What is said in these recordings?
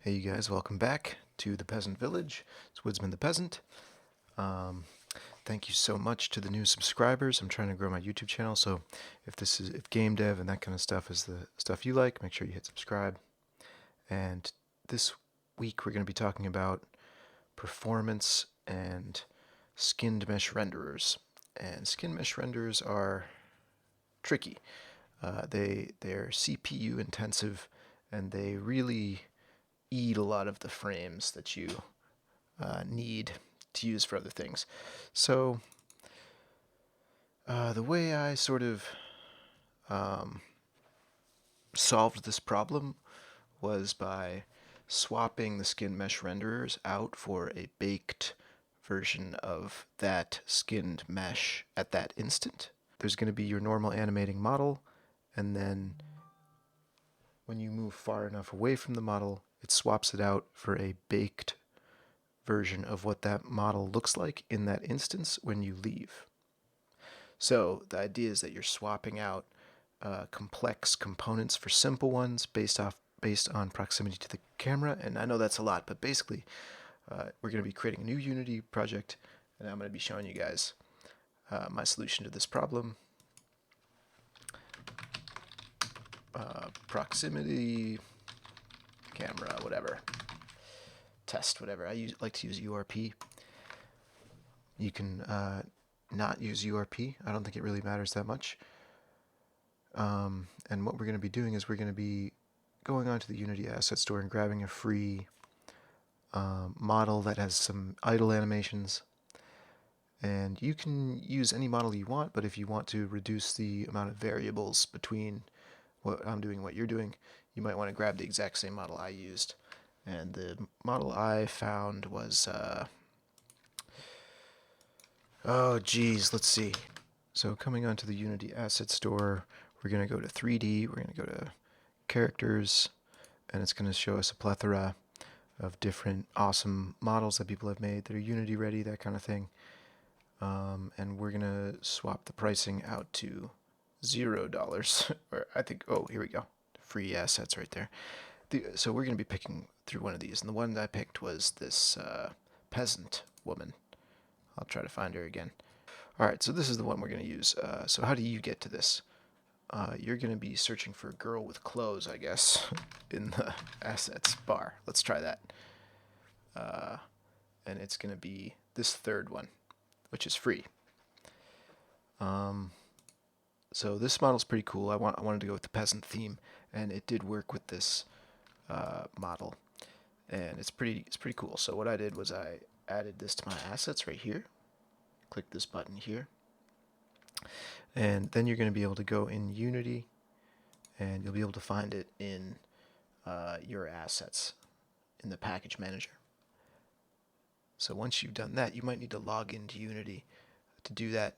Hey you guys, welcome back to the Peasant Village. It's Woodsman the Peasant. Thank you so much to the new subscribers. I'm trying to grow my YouTube channel, so if GameDev and that kind of stuff is the stuff you like, make sure you hit subscribe. And this week we're going to be talking about performance and skinned mesh renderers. And skinned mesh renderers are tricky. They're CPU intensive, and they really eat a lot of the frames that you need to use for other things. So the way I sort of solved this problem was by swapping the skin mesh renderers out for a baked version of that skinned mesh at that instant. There's going to be your normal animating model, and then when you move far enough away from the model, it swaps it out for a baked version of what that model looks like in that instance when you leave. So the idea is that you're swapping out complex components for simple ones based on proximity to the camera. And I know that's a lot, but basically we're going to be creating a new Unity project, and I'm going to be showing you guys my solution to this problem. Proximity camera, whatever. Test, whatever. Like to use URP. You can not use URP. I don't think it really matters that much. And what we're going to be doing is we're going to be going onto the Unity asset store and grabbing a free model that has some idle animations. And you can use any model you want, but if you want to reduce the amount of variables between what I'm doing and what you're doing, you might want to grab the exact same model I used. And the model I found was, oh geez, let's see. So coming onto the Unity asset store, we're going to go to 3D, we're going to go to characters, and it's going to show us a plethora of different awesome models that people have made that are Unity ready, that kind of thing. And we're going to swap the pricing out to $0. Or I think, oh, here we go. Free assets right there. So we're going to be picking through one of these. And the one that I picked was this peasant woman. I'll try to find her again. Alright, so this is the one we're going to use. So how do you get to this? You're going to be searching for a girl with clothes, I guess, in the assets bar. Let's try that. And it's going to be this third one, which is free. So this model's pretty cool. I wanted to go with the peasant theme, and it did work with this model, and it's pretty cool. So what I did was I added this to my assets right here. Click this button here, and then you're going to be able to go in Unity, and you'll be able to find it in your assets in the package manager. So once you've done that, you might need to log into Unity to do that.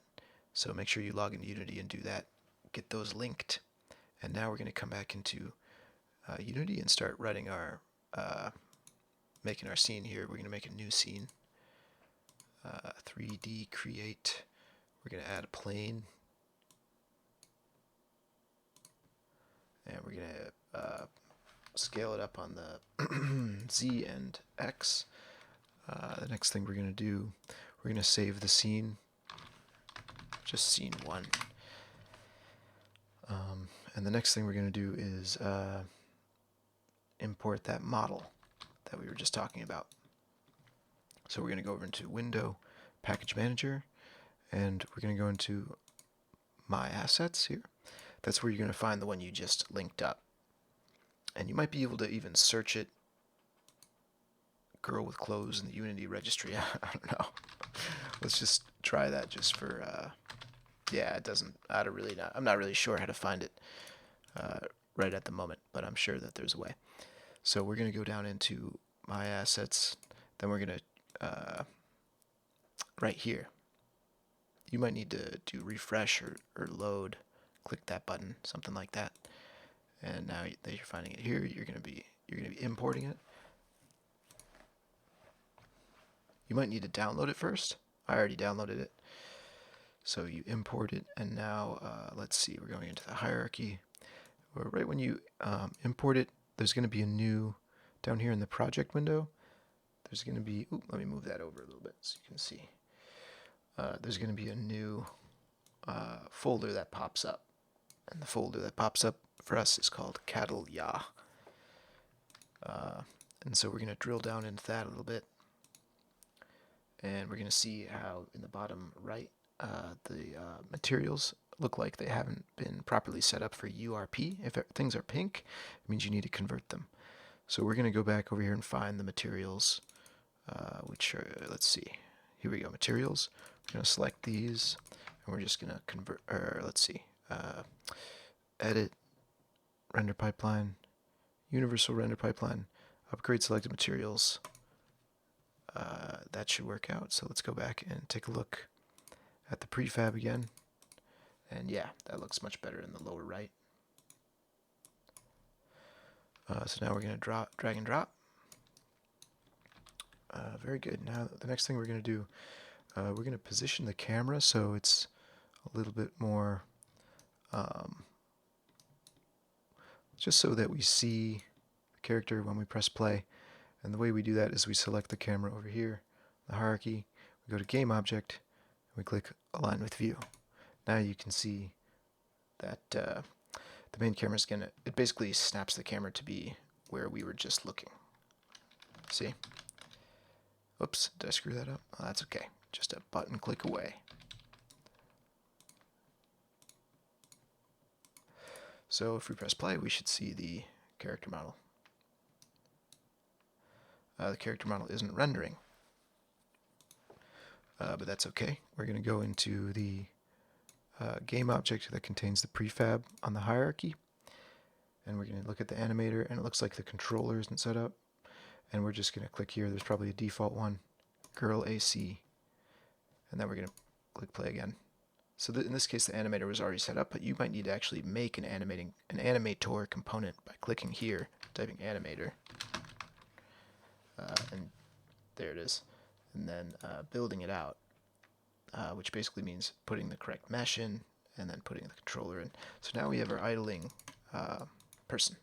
So make sure you log into Unity and do that. Get those linked. And now we're going to come back into Unity and start writing our, making our scene here. We're going to make a new scene. 3D create. We're going to add a plane. And we're going to scale it up on the Z and X. The next thing we're going to do, we're going to save the scene, just scene 1. And the next thing we're going to do is import that model that we were just talking about. So we're going to go over into Window, Package Manager, and we're going to go into My Assets here. That's where you're going to find the one you just linked up. And you might be able to even search it, girl with clothes in the Unity registry. I don't know. Let's just try that just for, yeah, it doesn't, I'm not really sure how to find it right at the moment, but I'm sure that there's a way. So we're going to go down into My Assets, then we're going to, right here, you might need to do refresh or load, click that button, something like that. And now that you're finding it here, you're going to be importing it. You might need to download it first. I already downloaded it. So you import it, and now let's see, we're going into the hierarchy. Right when you import it, there's going to be a new down here in the project window, there's going to be, let me move that over a little bit so you can see. There's going to be a new folder that pops up. And the folder that pops up for us is called cattleya. And so we're going to drill down into that a little bit. And we're going to see how in the bottom right, the materials look like they haven't been properly set up for URP. If things are pink, it means you need to convert them. So we're going to go back over here and find the materials, which are, let's see, here we go, materials. We're going to select these, and we're just going to convert, or let's see, edit, render pipeline, universal render pipeline, upgrade selected materials. That should work out. So let's go back and take a look at the prefab again. And yeah, that looks much better in the lower right. So now we're going to drag and drop. Very good. Now the next thing we're going to do, we're going to position the camera so it's a little bit more, just so that we see the character when we press play. And the way we do that is we select the camera over here, the hierarchy, we go to Game Object, and we click Align with View. Now you can see that the main camera is gonna, it basically snaps the camera to be where we were just looking. See? Oops, did I screw that up? Oh, that's okay. Just a button click away. So if we press play, we should see the character model. The character model isn't rendering, but that's okay. We're going to go into the game object that contains the prefab on the hierarchy, and we're going to look at the animator, and it looks like the controller isn't set up, and we're just going to click here. There's probably a default one, girl AC, and then we're going to click play again. So in this case, the animator was already set up, but you might need to actually make an animator component by clicking here, typing animator. And there it is, and then building it out, which basically means putting the correct mesh in and then putting the controller in. So now we have our idling person.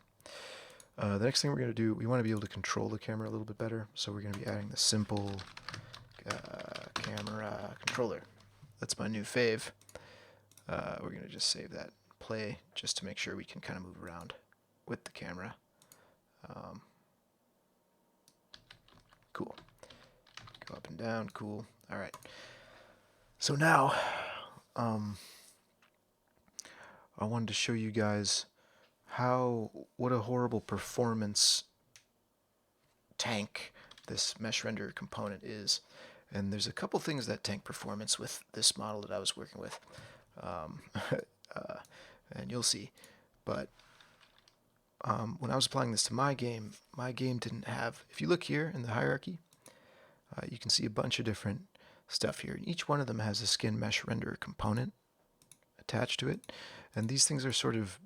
The next thing we're going to do, we want to be able to control the camera a little bit better, so we're going to be adding the simple camera controller. That's my new fave. We're going to just save that play just to make sure we can kind of move around with the camera. Cool. Go up and down. Cool. All right. So now, I wanted to show you guys what a horrible performance tank this mesh render component is. And there's a couple things that tank performance with this model that I was working with. And you'll see. But when I was applying this to my game didn't have, if you look here in the hierarchy, you can see a bunch of different stuff here. And each one of them has a skin mesh render component attached to it. And these things are sort of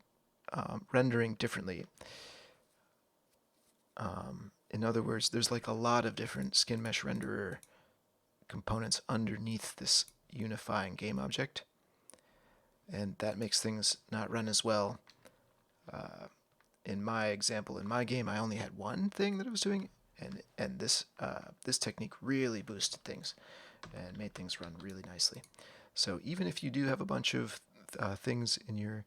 rendering differently. In other words, there's like a lot of different skin mesh renderer components underneath this unifying game object. And that makes things not run as well. In my example, in my game, I only had one thing that I was doing, and this technique really boosted things and made things run really nicely. So even if you do have a bunch of things in your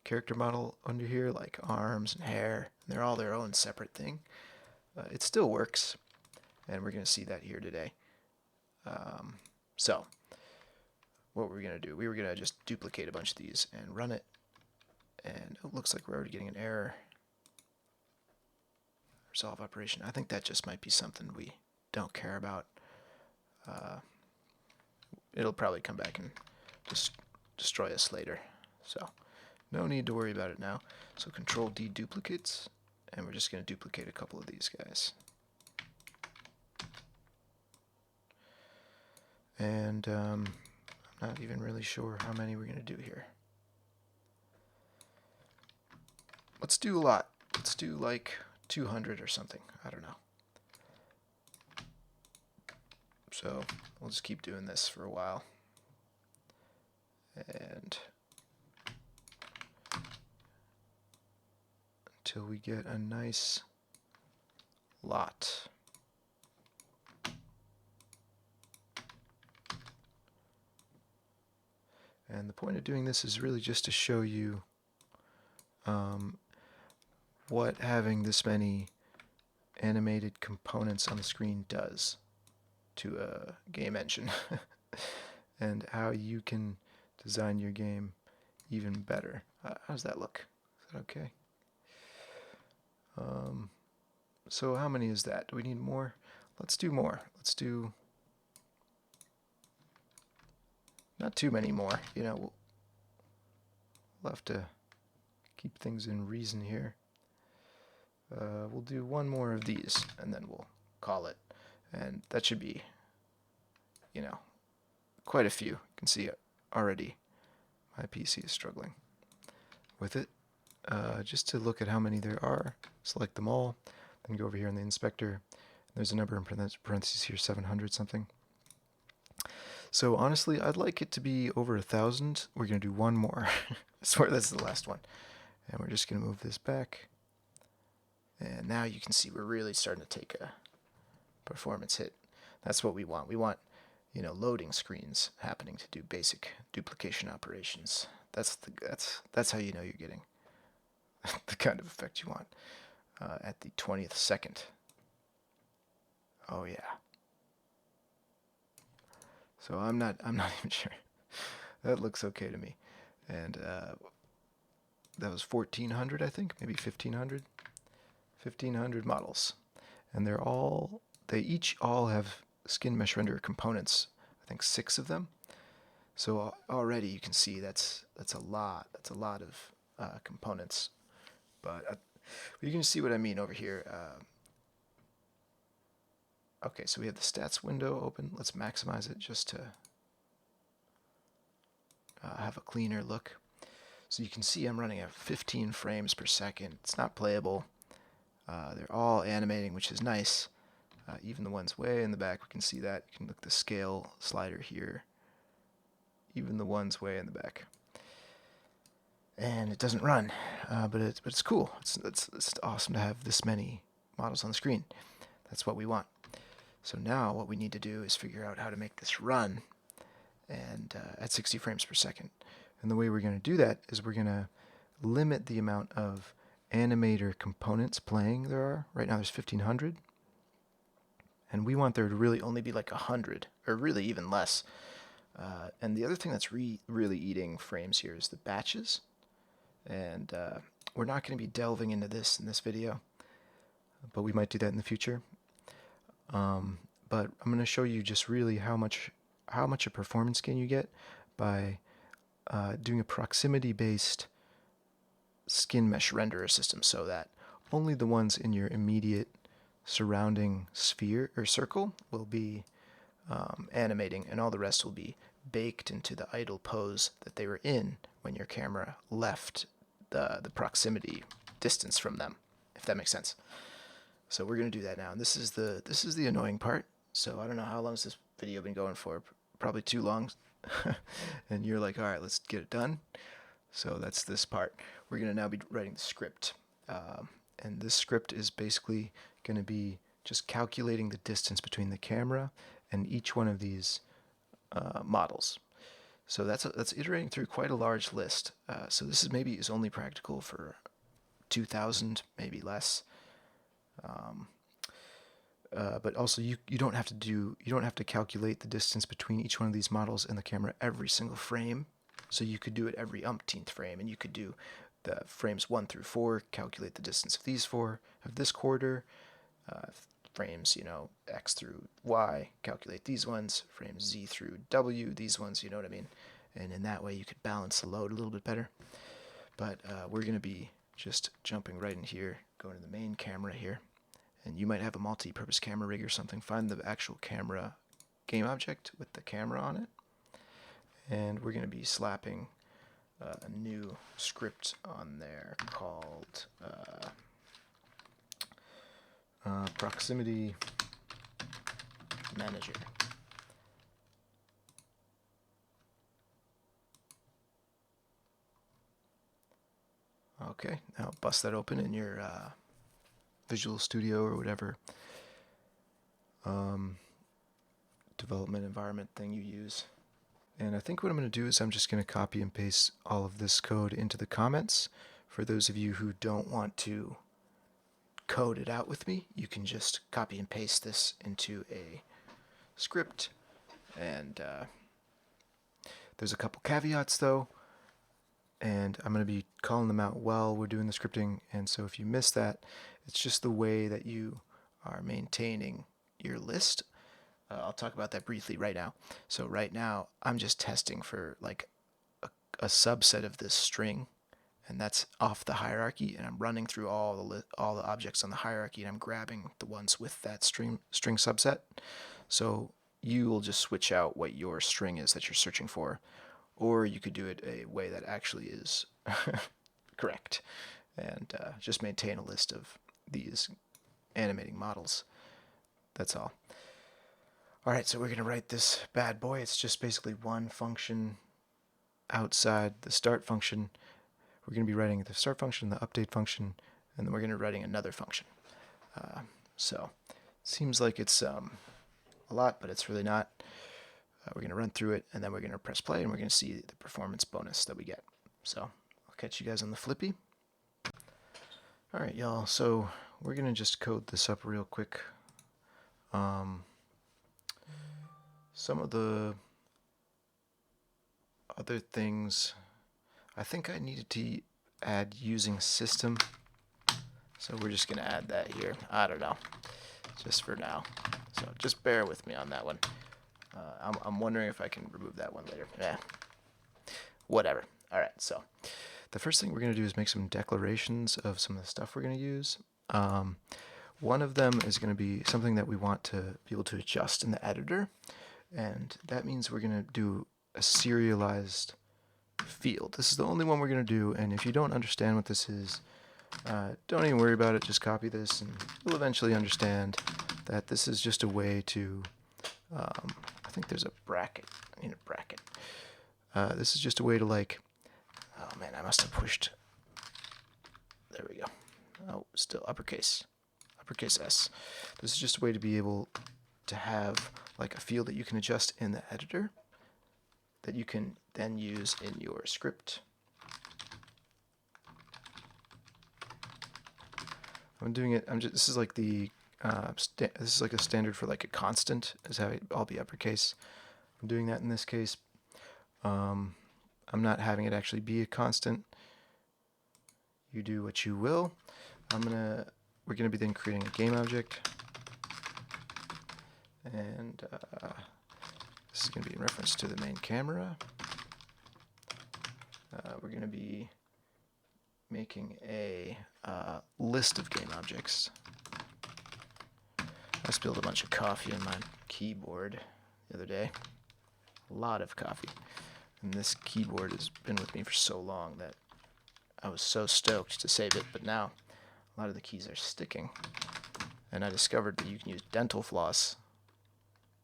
character model under here, like arms and hair, and they're all their own separate thing, it still works, and we're going to see that here today. So what we're going to do, we were going to just duplicate a bunch of these and run it, and it looks like we're already getting an error. Resolve operation. I think that just might be something we don't care about. It'll probably come back and just destroy us later. So no need to worry about it now. So Control D duplicates, and we're just going to duplicate a couple of these guys. And I'm not even really sure how many we're going to do here. Let's do a lot. Let's do like 200 or something. I don't know. So we'll just keep doing this for a while. And until we get a nice lot. And the point of doing this is really just to show you what having this many animated components on the screen does to a game engine and how you can design your game even better. How's that look? Is that okay? So how many is that? Do we need more? Let's do more. Let's do not too many more. You know, we'll have to keep things in reason here. We'll do one more of these and then we'll call it. And that should be, you know, quite a few. You can see already my PC is struggling with it. Just to look at how many there are, select them all, then go over here in the inspector. There's a number in parentheses here, 700 something. So honestly, I'd like it to be over 1,000. We're going to do one more. I swear that's the last one. And we're just going to move this back. And now you can see we're really starting to take a performance hit. That's what we want. We want, you know, loading screens happening to do basic duplication operations. That's how you know you're getting the kind of effect you want at the 20th second. Oh yeah. So I'm not even sure. That looks okay to me. And that was 1,400, I think, maybe 1,500. 1,500 models, and they each all have skin mesh render components. I think 6 of them. So already you can see that's a lot. That's a lot of components. But you can see what I mean over here. Okay, so we have the stats window open. Let's maximize it just to have a cleaner look. So you can see I'm running at 15 frames per second. It's not playable. They're all animating, which is nice. Even the ones way in the back, we can see that. You can look at the scale slider here. Even the ones way in the back. And it doesn't run, but it's cool. It's awesome to have this many models on the screen. That's what we want. So now what we need to do is figure out how to make this run and at 60 frames per second. And the way we're going to do that is we're going to limit the amount of animator components playing there are. Right now there's 1,500. And we want there to really only be like 100, or really even less. And the other thing that's really eating frames here is the batches. And we're not going to be delving into this in this video, but we might do that in the future. But I'm going to show you just really how much a performance gain you get by doing a proximity-based skin mesh renderer system, so that only the ones in your immediate surrounding sphere or circle will be animating, and all the rest will be baked into the idle pose that they were in when your camera left the proximity distance from them, if that makes sense. So we're going to do that now, and this is the annoying part. So I don't know how long has this video been going for. Probably too long. And you're like, all right, let's get it done. So that's this part. We're going to now be writing the script. And this script is basically going to be just calculating the distance between the camera and each one of these models. So that's iterating through quite a large list. So this is only practical for 2,000, maybe less. But also you don't have to calculate the distance between each one of these models and the camera every single frame. So you could do it every umpteenth frame, and you could do the frames 1 through 4, calculate the distance of these 4, of this quarter, frames, X through Y, calculate these ones, frames Z through W, these ones, you know what I mean? And in that way you could balance the load a little bit better. But we're going to be just jumping right in here, going to the main camera here. And you might have a multi-purpose camera rig or something. Find the actual camera game object with the camera on it. And we're going to be slapping a new script on there called Proximity Manager. Okay, now bust that open in your Visual Studio or whatever development environment thing you use. And I think what I'm going to do is I'm just going to copy and paste all of this code into the comments. For those of you who don't want to code it out with me, you can just copy and paste this into a script. And there's a couple caveats though, and I'm going to be calling them out while we're doing the scripting. And so if you miss that, it's just the way that you are maintaining your list. I'll talk about that briefly right now. So right now, I'm just testing for like a subset of this string, and that's off the hierarchy, and I'm running through all the objects on the hierarchy, and I'm grabbing the ones with that string subset. So you will just switch out what your string is that you're searching for, or you could do it a way that actually is correct, and just maintain a list of these animating models. That's all. Alright, so we're going to write this bad boy. It's just basically one function outside the start function. We're going to be writing the start function, the update function, and then we're going to be writing another function. So it seems like it's a lot, but it's really not. We're going to run through it, and then we're going to press play, and we're going to see the performance bonus that we get. So I'll catch you guys on the flippy. Alright, y'all, so we're going to just code this up real quick. Some of the other things, I think I needed to add using system, so we're just going to add that here. I don't know, just for now. So just bear with me on that one. I'm wondering if I can remove that one later. Whatever. All right, so the first thing we're going to do is make some declarations of some of the stuff we're going to use. One of them is going to be something that we want to be able to adjust in the editor. And that means we're going to do a serialized field. This is the only one we're going to do, and if you don't understand what this is, don't even worry about it. Just copy this, and you'll eventually understand that this is just a way to, I think there's a bracket. I need a bracket. This is just a way to, like, oh man, I must have pushed. There we go. Oh, still uppercase S. This is just a way to be able to have like a field that you can adjust in the editor that you can then use in your script. I'm doing it. This is like the this is like a standard for like a constant, is how it all be uppercase. I'm doing that in this case. I'm not having it actually be a constant. You do what you will. We're gonna be then creating a game object. And this is going to be in reference to the main camera. We're going to be making a list of game objects. I spilled a bunch of coffee on my keyboard the other day. A lot of coffee. And this keyboard has been with me for so long that I was so stoked to save it, but now a lot of the keys are sticking. And I discovered that you can use dental floss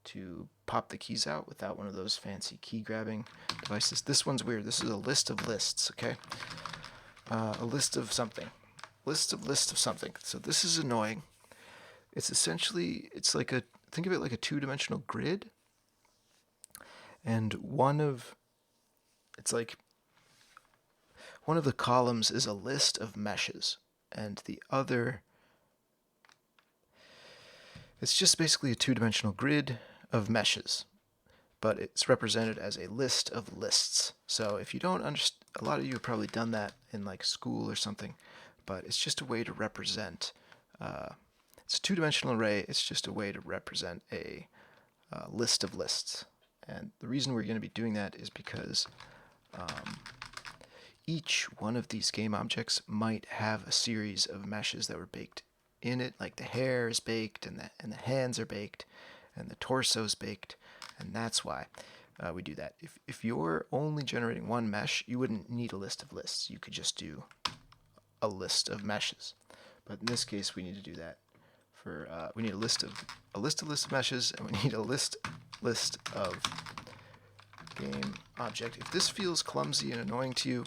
to pop the keys out without one of those fancy key grabbing devices. This one's weird. This is a list of lists, okay? A list of something. List of something. So this is annoying. It's essentially, it's like think of it like a two-dimensional grid. And one of the columns is a list of meshes. And the other, it's just basically a two-dimensional grid of meshes, but it's represented as a list of lists. So if you don't understand, a lot of you have probably done that in like school or something, but it's just a way to represent, it's a two-dimensional array, it's just a way to represent a list of lists. And the reason we're going to be doing that is because each one of these game objects might have a series of meshes that were baked in it, like the hair is baked, and the hands are baked, and the torso is baked, and that's why we do that. If you're only generating one mesh, you wouldn't need a list of lists. You could just do a list of meshes. But in this case, we need to do that for we need a list of meshes, and we need a list of game object. If this feels clumsy and annoying to you,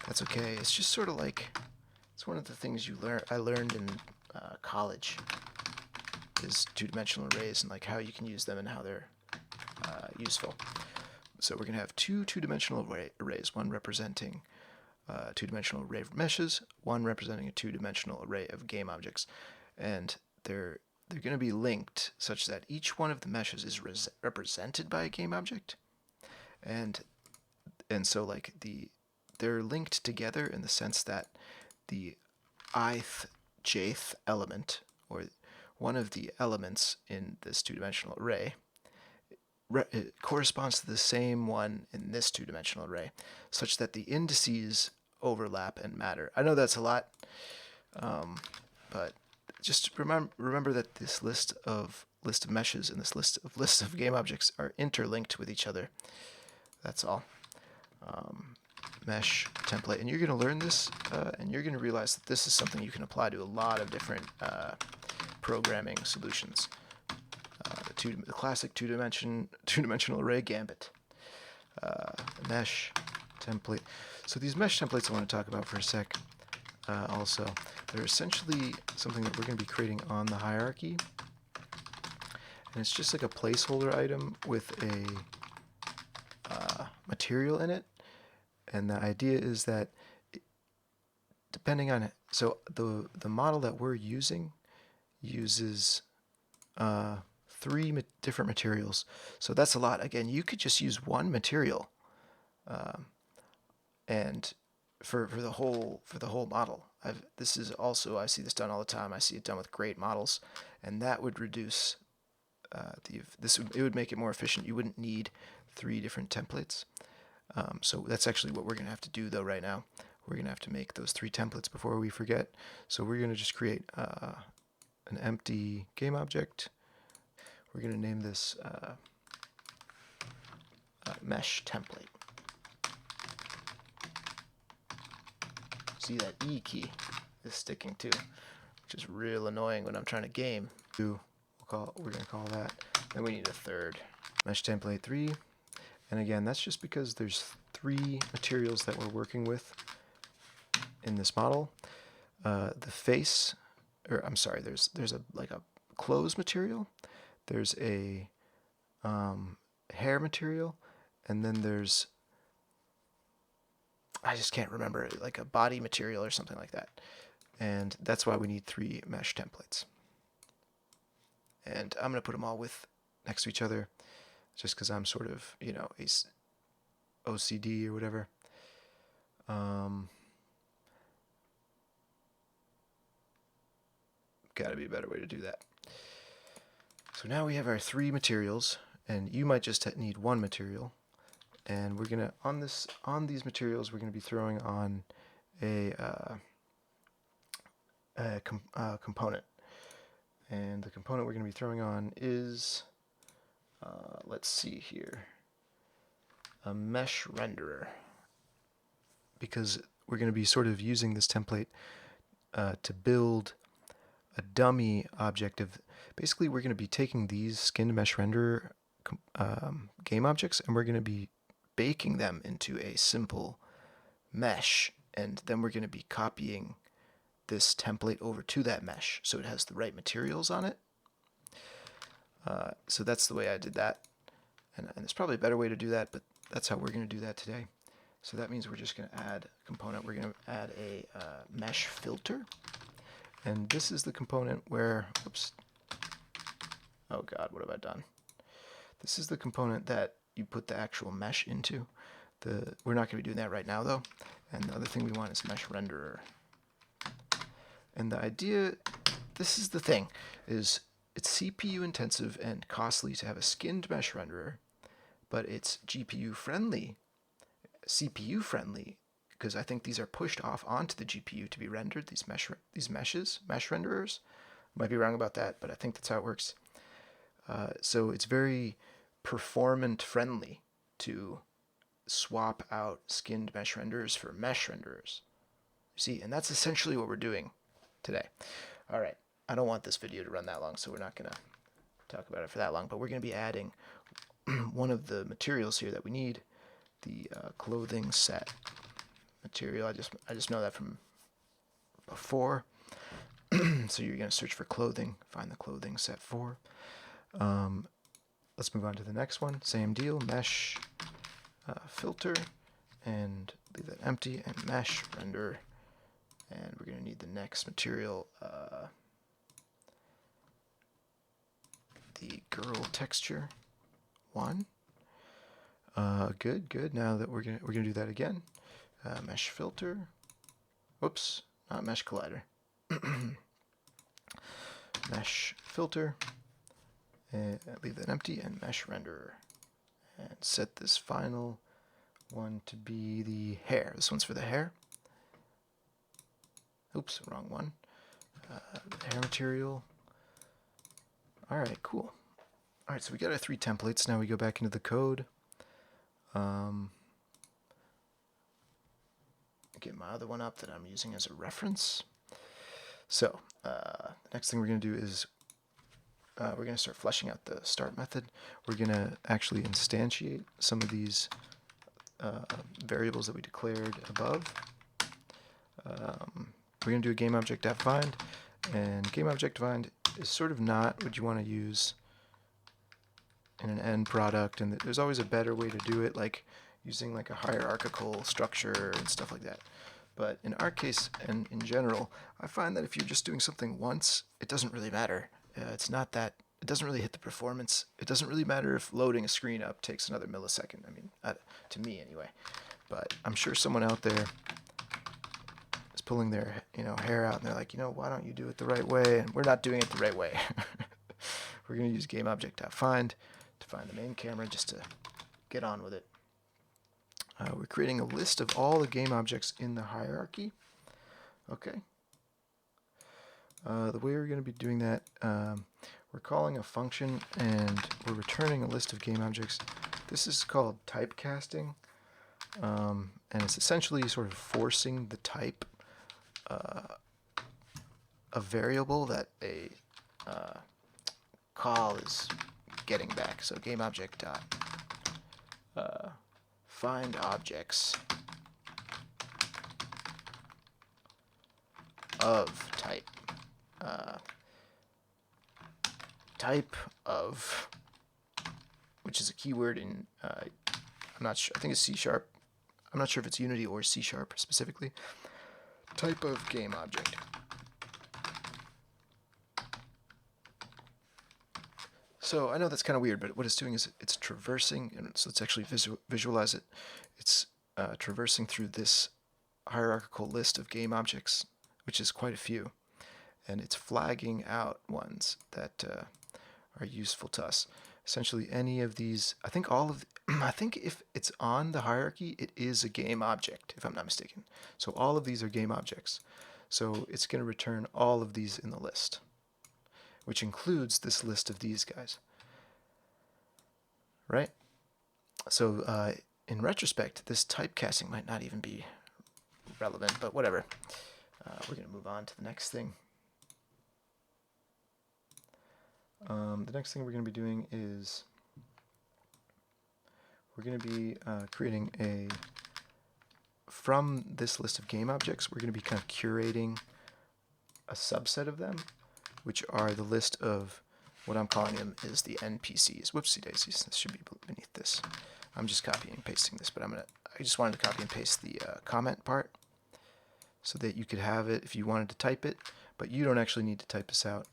that's okay. It's just sort of like, it's one of the things I learned in college is two-dimensional arrays and like how you can use them and how they're useful. So we're going to have two-dimensional arrays, one representing two-dimensional array of meshes, one representing a two-dimensional array of game objects, and they're going to be linked such that each one of the meshes is represented by a game object, and so like they're linked together in the sense that the ith, jth element, or one of the elements in this two-dimensional array, it corresponds to the same one in this two-dimensional array, such that the indices overlap and matter. I know that's a lot, but just remember that this list of meshes and this list of game objects are interlinked with each other. That's all. Mesh template, and you're going to learn this, and you're going to realize that this is something you can apply to a lot of different programming solutions. The classic two-dimensional array gambit. Mesh template. So these mesh templates I want to talk about for a sec. Also, they're essentially something that we're going to be creating on the hierarchy, and it's just like a placeholder item with a material in it. And the idea is that depending on it, so the model that we're using uses 3 different materials. So that's a lot. Again, you could just use one material, and for the whole model. This is also, I see this done all the time. I see it done with great models, and that would reduce it would make it more efficient. You wouldn't need 3 different templates. So that's actually what we're going to have to do though right now. We're going to have to make those 3 templates before we forget. So we're going to just create an empty game object. We're going to name this mesh template. See, that E key is sticking too, which is real annoying when I'm trying to game. We're going to call that. Then we need a third. Mesh template 3. And again, that's just because there's 3 materials that we're working with in this model. The face, or I'm sorry, there's a clothes material, there's a hair material, and then there's, I just can't remember, like a body material or something like that. And that's why we need 3 mesh templates. And I'm going to put them all next to each other, just because I'm sort of, OCD or whatever. Gotta be a better way to do that. So now we have our 3 materials, and you might just need 1 material. And we're gonna, on these materials, we're gonna be throwing on a component. And the component we're gonna be throwing on is, let's see here, a mesh renderer, because we're going to be sort of using this template to build a dummy object of, basically we're going to be taking these skinned mesh renderer game objects, and we're going to be baking them into a simple mesh, and then we're going to be copying this template over to that mesh so it has the right materials on it. So that's the way I did that, and there's probably a better way to do that, but that's how we're going to do that today. So that means we're just going to add a component. We're going to add a mesh filter, and this is the component where, oops, oh god, what have I done? This is the component that you put the actual mesh into. We're not going to be doing that right now though, and the other thing we want is mesh renderer. And the idea, this is the thing, is it's CPU intensive and costly to have a skinned mesh renderer, but it's GPU friendly, CPU friendly, because I think these are pushed off onto the GPU to be rendered, these mesh renderers. Might be wrong about that, but I think that's how it works. So it's very performant friendly to swap out skinned mesh renderers for mesh renderers. You see, and that's essentially what we're doing today. All right, I don't want this video to run that long, so we're not going to talk about it for that long, but we're going to be adding one of the materials here that we need, the clothing set material. I just know that from before. So you're going to search for clothing, find the clothing set 4. Let's move on to the next one. Same deal, mesh filter, and leave that empty, and mesh render. And we're going to need the next material, the girl texture 1. Good. Now that we're gonna do that again. Mesh filter. Whoops, not mesh collider. Mesh filter. And leave that empty, and mesh renderer. And set this final one to be the hair. This one's for the hair. Oops, wrong one. The hair material. Alright, cool. Alright, so we got our 3 templates. Now we go back into the code. Get my other one up that I'm using as a reference. So, the next thing we're going to do is we're going to start fleshing out the start method. We're going to actually instantiate some of these variables that we declared above. We're going to do a GameObject.find, and GameObject.find is sort of not what you want to use in an end product, and there's always a better way to do it, like using like a hierarchical structure and stuff like that. But in our case, and in general, I find that if you're just doing something once, it doesn't really matter. It's not that, it doesn't really hit the performance. It doesn't really matter if loading a screen up takes another millisecond. I mean, to me anyway. But I'm sure someone out there is pulling their hair out, and they're like, why don't you do it the right way? And we're not doing it the right way. We're going to use GameObject.find to find the main camera, just to get on with it. We're creating a list of all the game objects in the hierarchy. Okay. The way we're going to be doing that, we're calling a function, and we're returning a list of game objects. This is called typecasting, and it's essentially sort of forcing the type of variable that a call is getting back. So GameObject dot find objects of type type of, which is a keyword in I'm not sure, I think it's C#. I'm not sure if it's Unity or C# specifically. Type of game object. So I know that's kind of weird, but what it's doing is it's traversing, and so let's actually visualize it. It's traversing through this hierarchical list of game objects, which is quite a few, and it's flagging out ones that are useful to us. Essentially, any of these, I think all of, I think if it's on the hierarchy, it is a game object, if I'm not mistaken. So all of these are game objects. So it's going to return all of these in the list, which includes this list of these guys, right? So in retrospect, this typecasting might not even be relevant, but whatever. We're going to move on to the next thing. The next thing we're going to be doing is we're going to be creating from this list of game objects, we're going to be kind of curating a subset of them, which are the list of what I'm calling them is the NPCs. Whoopsie daisies, this should be beneath this. I'm just copying and pasting this, but I just wanted to copy and paste the comment part so that you could have it if you wanted to type it, but you don't actually need to type this out.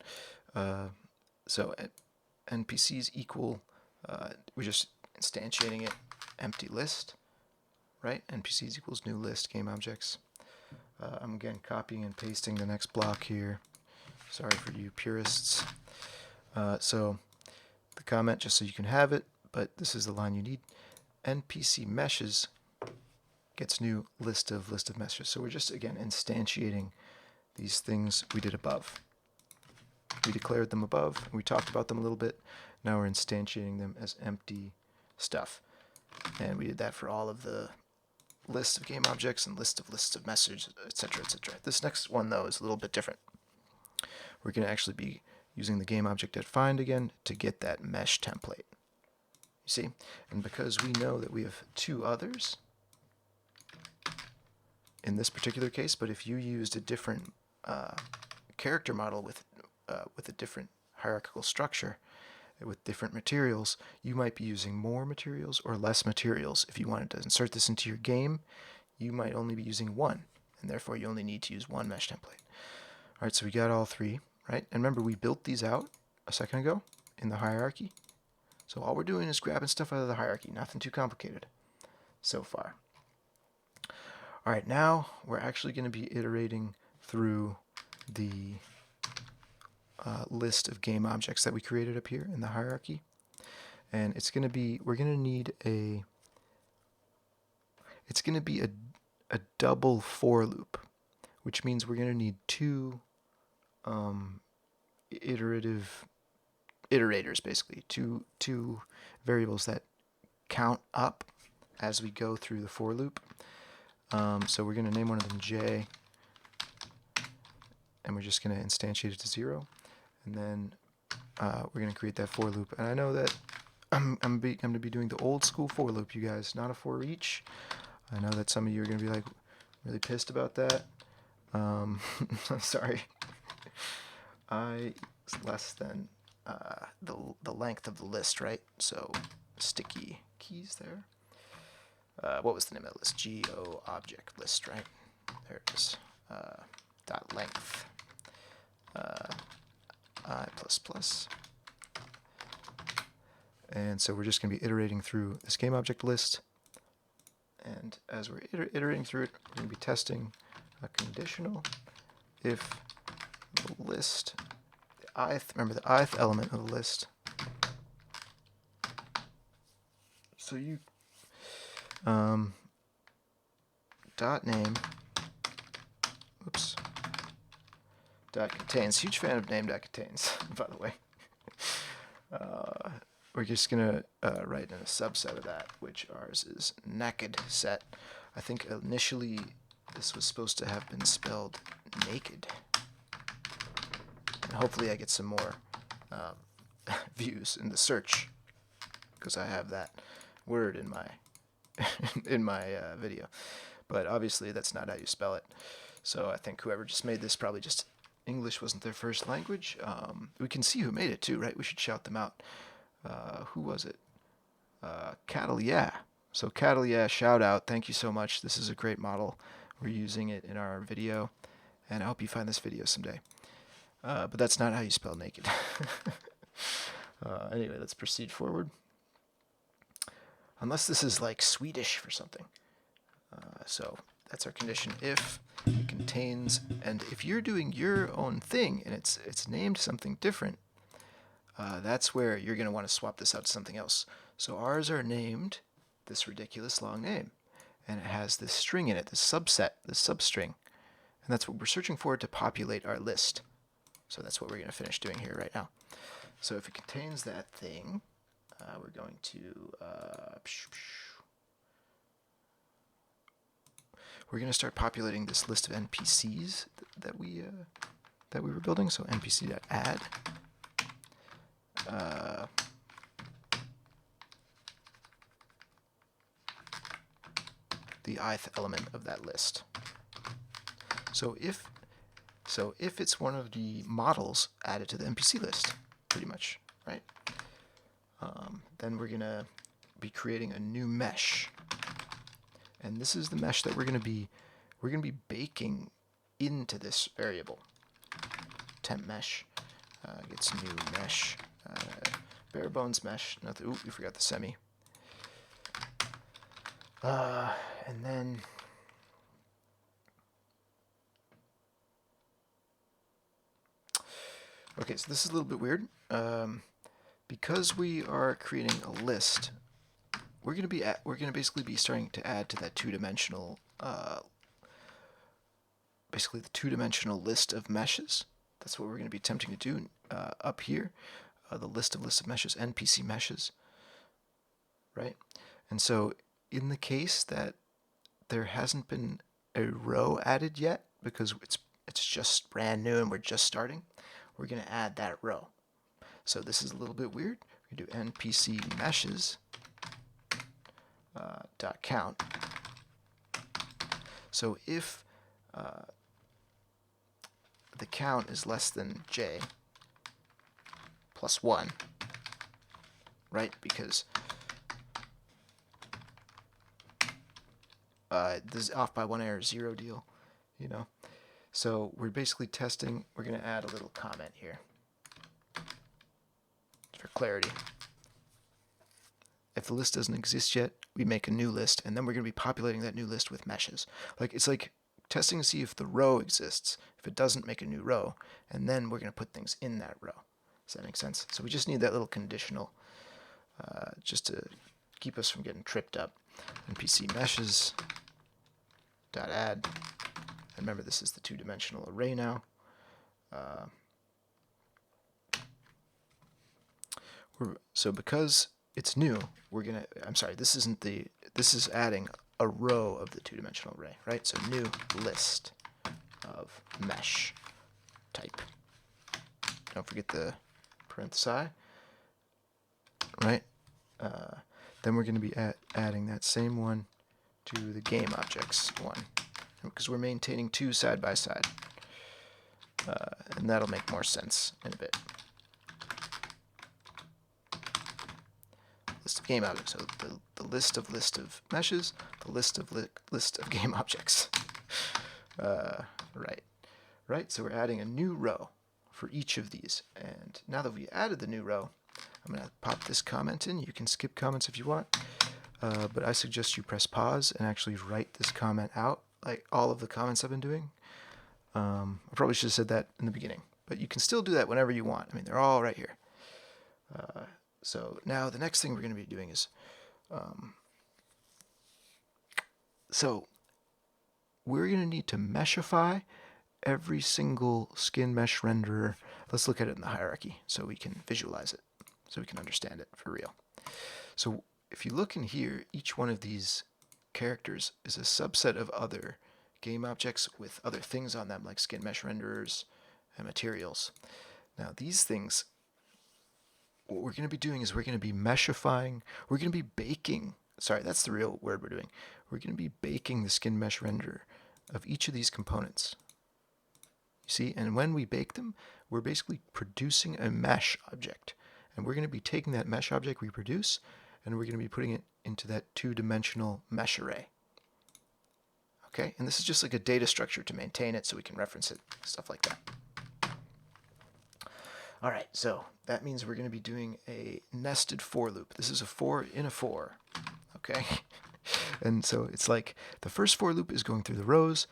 So NPCs equal, we're just instantiating it, empty list, right? NPCs equals new list game objects. I'm again copying and pasting the next block here. Sorry for you purists. So the comment, just so you can have it, but this is the line you need. NPC meshes gets new list of meshes. So we're just again instantiating these things we did above. We declared them above, we talked about them a little bit. Now we're instantiating them as empty stuff. And we did that for all of the list of game objects and lists of messages, etc., etc. This next one, though, is a little bit different. We're going to actually be using the GameObject.find again to get that mesh template. You see? And because we know that we have 2 others in this particular case, but if you used a different character model with a different hierarchical structure, with different materials, you might be using more materials or less materials. If you wanted to insert this into your game, you might only be using one, and therefore you only need to use one mesh template. All right, so we got all three, right? And remember, we built these out a second ago in the hierarchy. So all we're doing is grabbing stuff out of the hierarchy, nothing too complicated so far. All right, now we're actually going to be iterating through the list of game objects that we created up here in the hierarchy. And it's going to be, we're going to need a, it's going to be a double for loop, which means we're going to need two iterators, basically, two variables that count up as we go through the for loop. So we're going to name one of them J, and we're just going to instantiate it to 0. And then we're going to create that for loop. And I know that I'm going to be doing the old school for loop, you guys, not a for each. I know that some of you are going to be like really pissed about that. I'm sorry. I is less than the length of the list, right? So sticky keys there. What was the name of the list? Go object list, right? There it is. Dot length. I++. And so we're just going to be iterating through this game object list. And as we're iterating through it, we're going to be testing a conditional if the list, the ith, remember the ith element of the list. So you dot name, oops, dot contains. Huge fan of name dot contains, by the way. We're just gonna write in a subset of that, which ours is naked set. I think initially this was supposed to have been spelled naked, and hopefully I get some more views in the search because I have that word in my in my video. But obviously that's not how you spell it. So I think whoever just made this probably just English wasn't their first language. We can see who made it too, right? We should shout them out. Who was it? Cattleya. So Cattleya, shout out. Thank you so much. This is a great model. We're using it in our video, and I hope you find this video someday. But that's not how you spell naked. Anyway, let's proceed forward. Unless this is like Swedish for something. So that's our condition. If it contains, and if you're doing your own thing and it's named something different, that's where you're going to want to swap this out to something else. So ours are named this ridiculous long name, and it has this string in it, this subset, this substring, and that's what we're searching for to populate our list. So that's what we're going to finish doing here right now. So if it contains that thing, we're going to we're going to start populating this list of NPCs that we were building. So npc.add. The ith element of that list. So if it's one of the models added to the NPC list, pretty much, right? Then we're gonna be creating a new mesh, and this is the mesh that we're gonna be baking into this variable. Temp mesh gets new mesh. Bare bones mesh. Nothing. Ooh, we forgot the semi. And then okay, so this is a little bit weird. Because we are creating a list, we're gonna basically be starting to add to that two-dimensional, basically the two-dimensional list of meshes. That's what we're going to be attempting to do up here. The list of meshes, NPC meshes, right? And so in the case that there hasn't been a row added yet, because it's just brand new and we're just starting, we're going to add that row. So this is a little bit weird. We do npc meshes dot count. So if the count is less than j plus 1, right? Because this off by 1 error 0 deal, you know. So we're basically testing. We're going to add a little comment here for clarity. If the list doesn't exist yet, we make a new list, and then we're going to be populating that new list with meshes. It's like testing to see if the row exists. If it doesn't, make a new row, and then we're going to put things in that row. Does that make sense? So we just need that little conditional just to keep us from getting tripped up. NPC meshes dot add. And remember, this is the two-dimensional array now. So because it's new, we're gonna. I'm sorry. This isn't the. This is adding a row of the two-dimensional array, right? So new list of mesh type. Don't forget the parenthesi, right? Then we're going to be adding that same one to the game objects one, because we're maintaining two side by side, and that'll make more sense in a bit. List of game objects. So the list of meshes, the list of game objects. Right. So we're adding a new row for each of these, and now that we added the new row, I'm going to pop this comment in. You can skip comments if you want, but I suggest you press pause and actually write this comment out, like all of the comments I've been doing. I probably should have said that in the beginning, but you can still do that whenever you want. I mean, they're all right here. So now the next thing we're going to be doing is, so we're going to need to meshify every single skin mesh renderer. Let's look at it in the hierarchy so we can visualize it, so we can understand it for real. So if you look in here, each one of these characters is a subset of other game objects with other things on them, like skin mesh renderers and materials. Now these things, what we're going to be doing is we're going to be meshifying, we're going to be baking, sorry, that's the real word we're doing. We're going to be baking the skin mesh renderer of each of these components. You see, and when we bake them, we're basically producing a mesh object. And we're going to be taking that mesh object we produce, and we're going to be putting it into that two-dimensional mesh array. Okay, and this is just like a data structure to maintain it so we can reference it, stuff like that. All right, so that means we're going to be doing a nested for loop. This is a for in a for, okay? And so it's like the first for loop is going through the rows.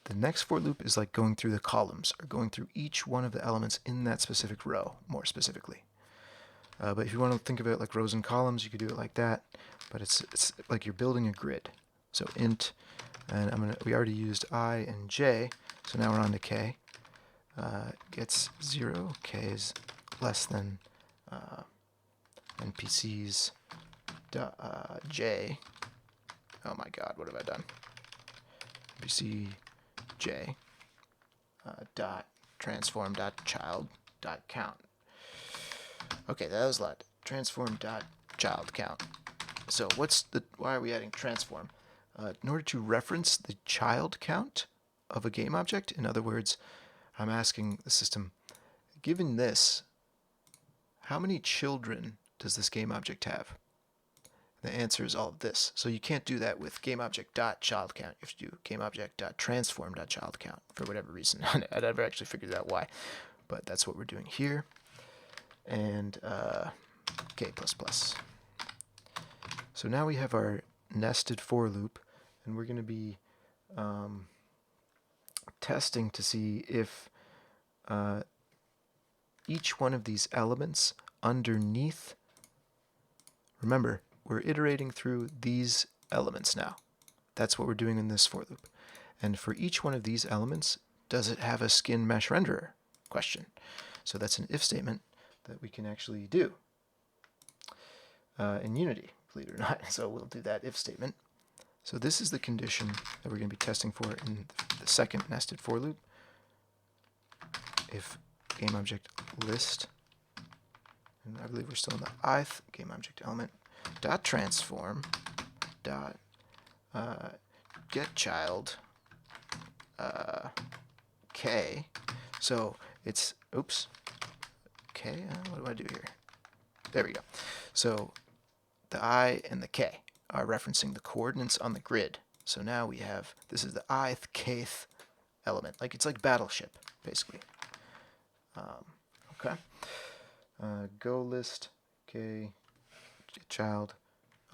The next for loop is like going through the columns, or going through each one of the elements in that specific row, more specifically. But if you want to think of it like rows and columns, you could do it like that. But it's like you're building a grid. So int, and we already used I and j, so now we're on to k. Gets 0, k is less than NPCs j. Oh my god, what have I done? NPC j dot transform dot child dot count. Okay, that was a lot. Transform dot child count. So why are we adding transform? In order to reference the child count of a game object, in other words, I'm asking the system, given this, how many children does this game object have? The answer is all of this. So you can't do that with GameObject.childCount. You have to do GameObject.transform.childCount for whatever reason. I never actually figured out why, but that's what we're doing here. And k++. So now we have our nested for loop, and we're going to be testing to see if each one of these elements underneath, remember, we're iterating through these elements now. That's what we're doing in this for loop. And for each one of these elements, does it have a skin mesh renderer? Question. So that's an if statement that we can actually do in Unity, believe it or not. So we'll do that if statement. So this is the condition that we're going to be testing for in the second nested for loop. If GameObject.list, and I believe we're still in the ith GameObject.element, dot transform dot get child k. So it's, oops, okay, what do I do here? There we go. So the I and the K are referencing the coordinates on the grid. So now we have, this is the ith, kth element. Like, it's like Battleship, basically. Okay. Go list, K, child.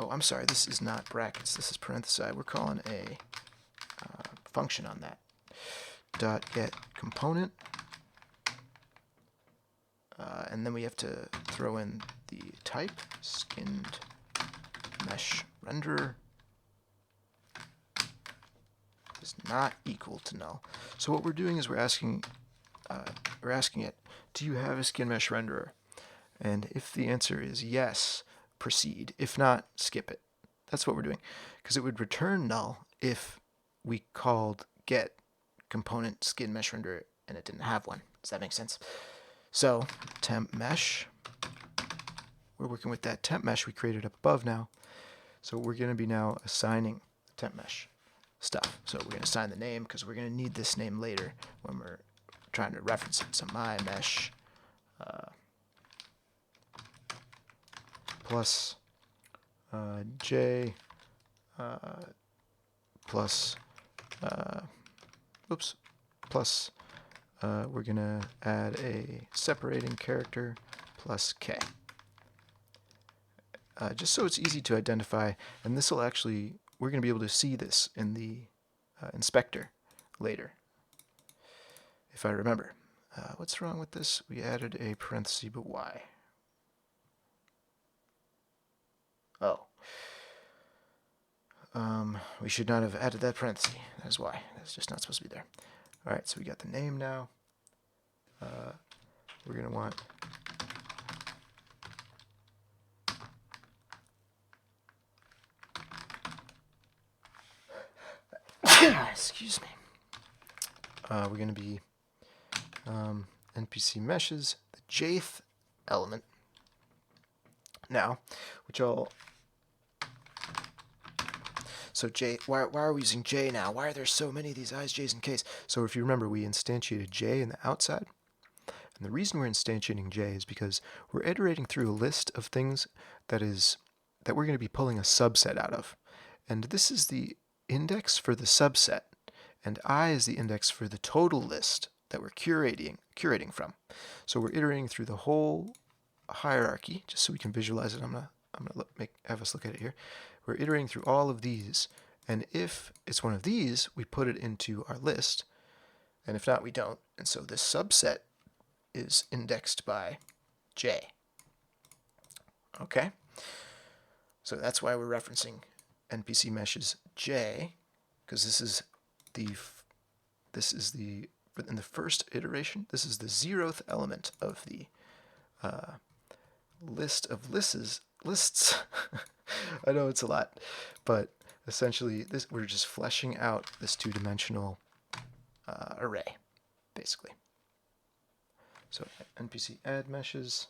Oh, I'm sorry, this is not brackets. This is parenthesized. We're calling a function on that. Dot get component. And then we have to throw in the type, skinned mesh renderer is not equal to null. So what we're doing is we're asking it, do you have a skin mesh renderer? And if the answer is yes, proceed. If not, skip it. That's what we're doing. Because it would return null if we called get component skin mesh renderer and it didn't have one. Does that make sense? So temp mesh, we're working with that temp mesh we created up above now. So we're going to be now assigning temp mesh stuff. So we're going to assign the name because we're going to need this name later when we're trying to reference it. So my mesh plus j plus plus we're going to add a separating character plus k. Just so it's easy to identify, and this will actually, we're going to be able to see this in the inspector later, if I remember. What's wrong with this? We added a parenthesis, but why? Oh. We should not have added that parenthesis. That's why. That's just not supposed to be there. Alright, so we got the name now. We're going to want excuse me. We're going to be NPC meshes, the jth element now, which I'll... So j, why are we using j now? Why are there so many of these i's, j's, and k's? So if you remember, we instantiated j in the outside. And the reason we're instantiating j is because we're iterating through a list of things that we're going to be pulling a subset out of. And this is the index for the subset, and I is the index for the total list that we're curating from. So we're iterating through the whole hierarchy, just so we can visualize it. I'm gonna have us look at it here. We're iterating through all of these, and if it's one of these, we put it into our list, and if not, we don't. And so this subset is indexed by j. Okay? So that's why we're referencing NPC meshes j, because this is the in the first iteration, this is the 0th element of the list of lists. I know it's a lot, but essentially we're just fleshing out this two-dimensional array, basically. So NPC add meshes.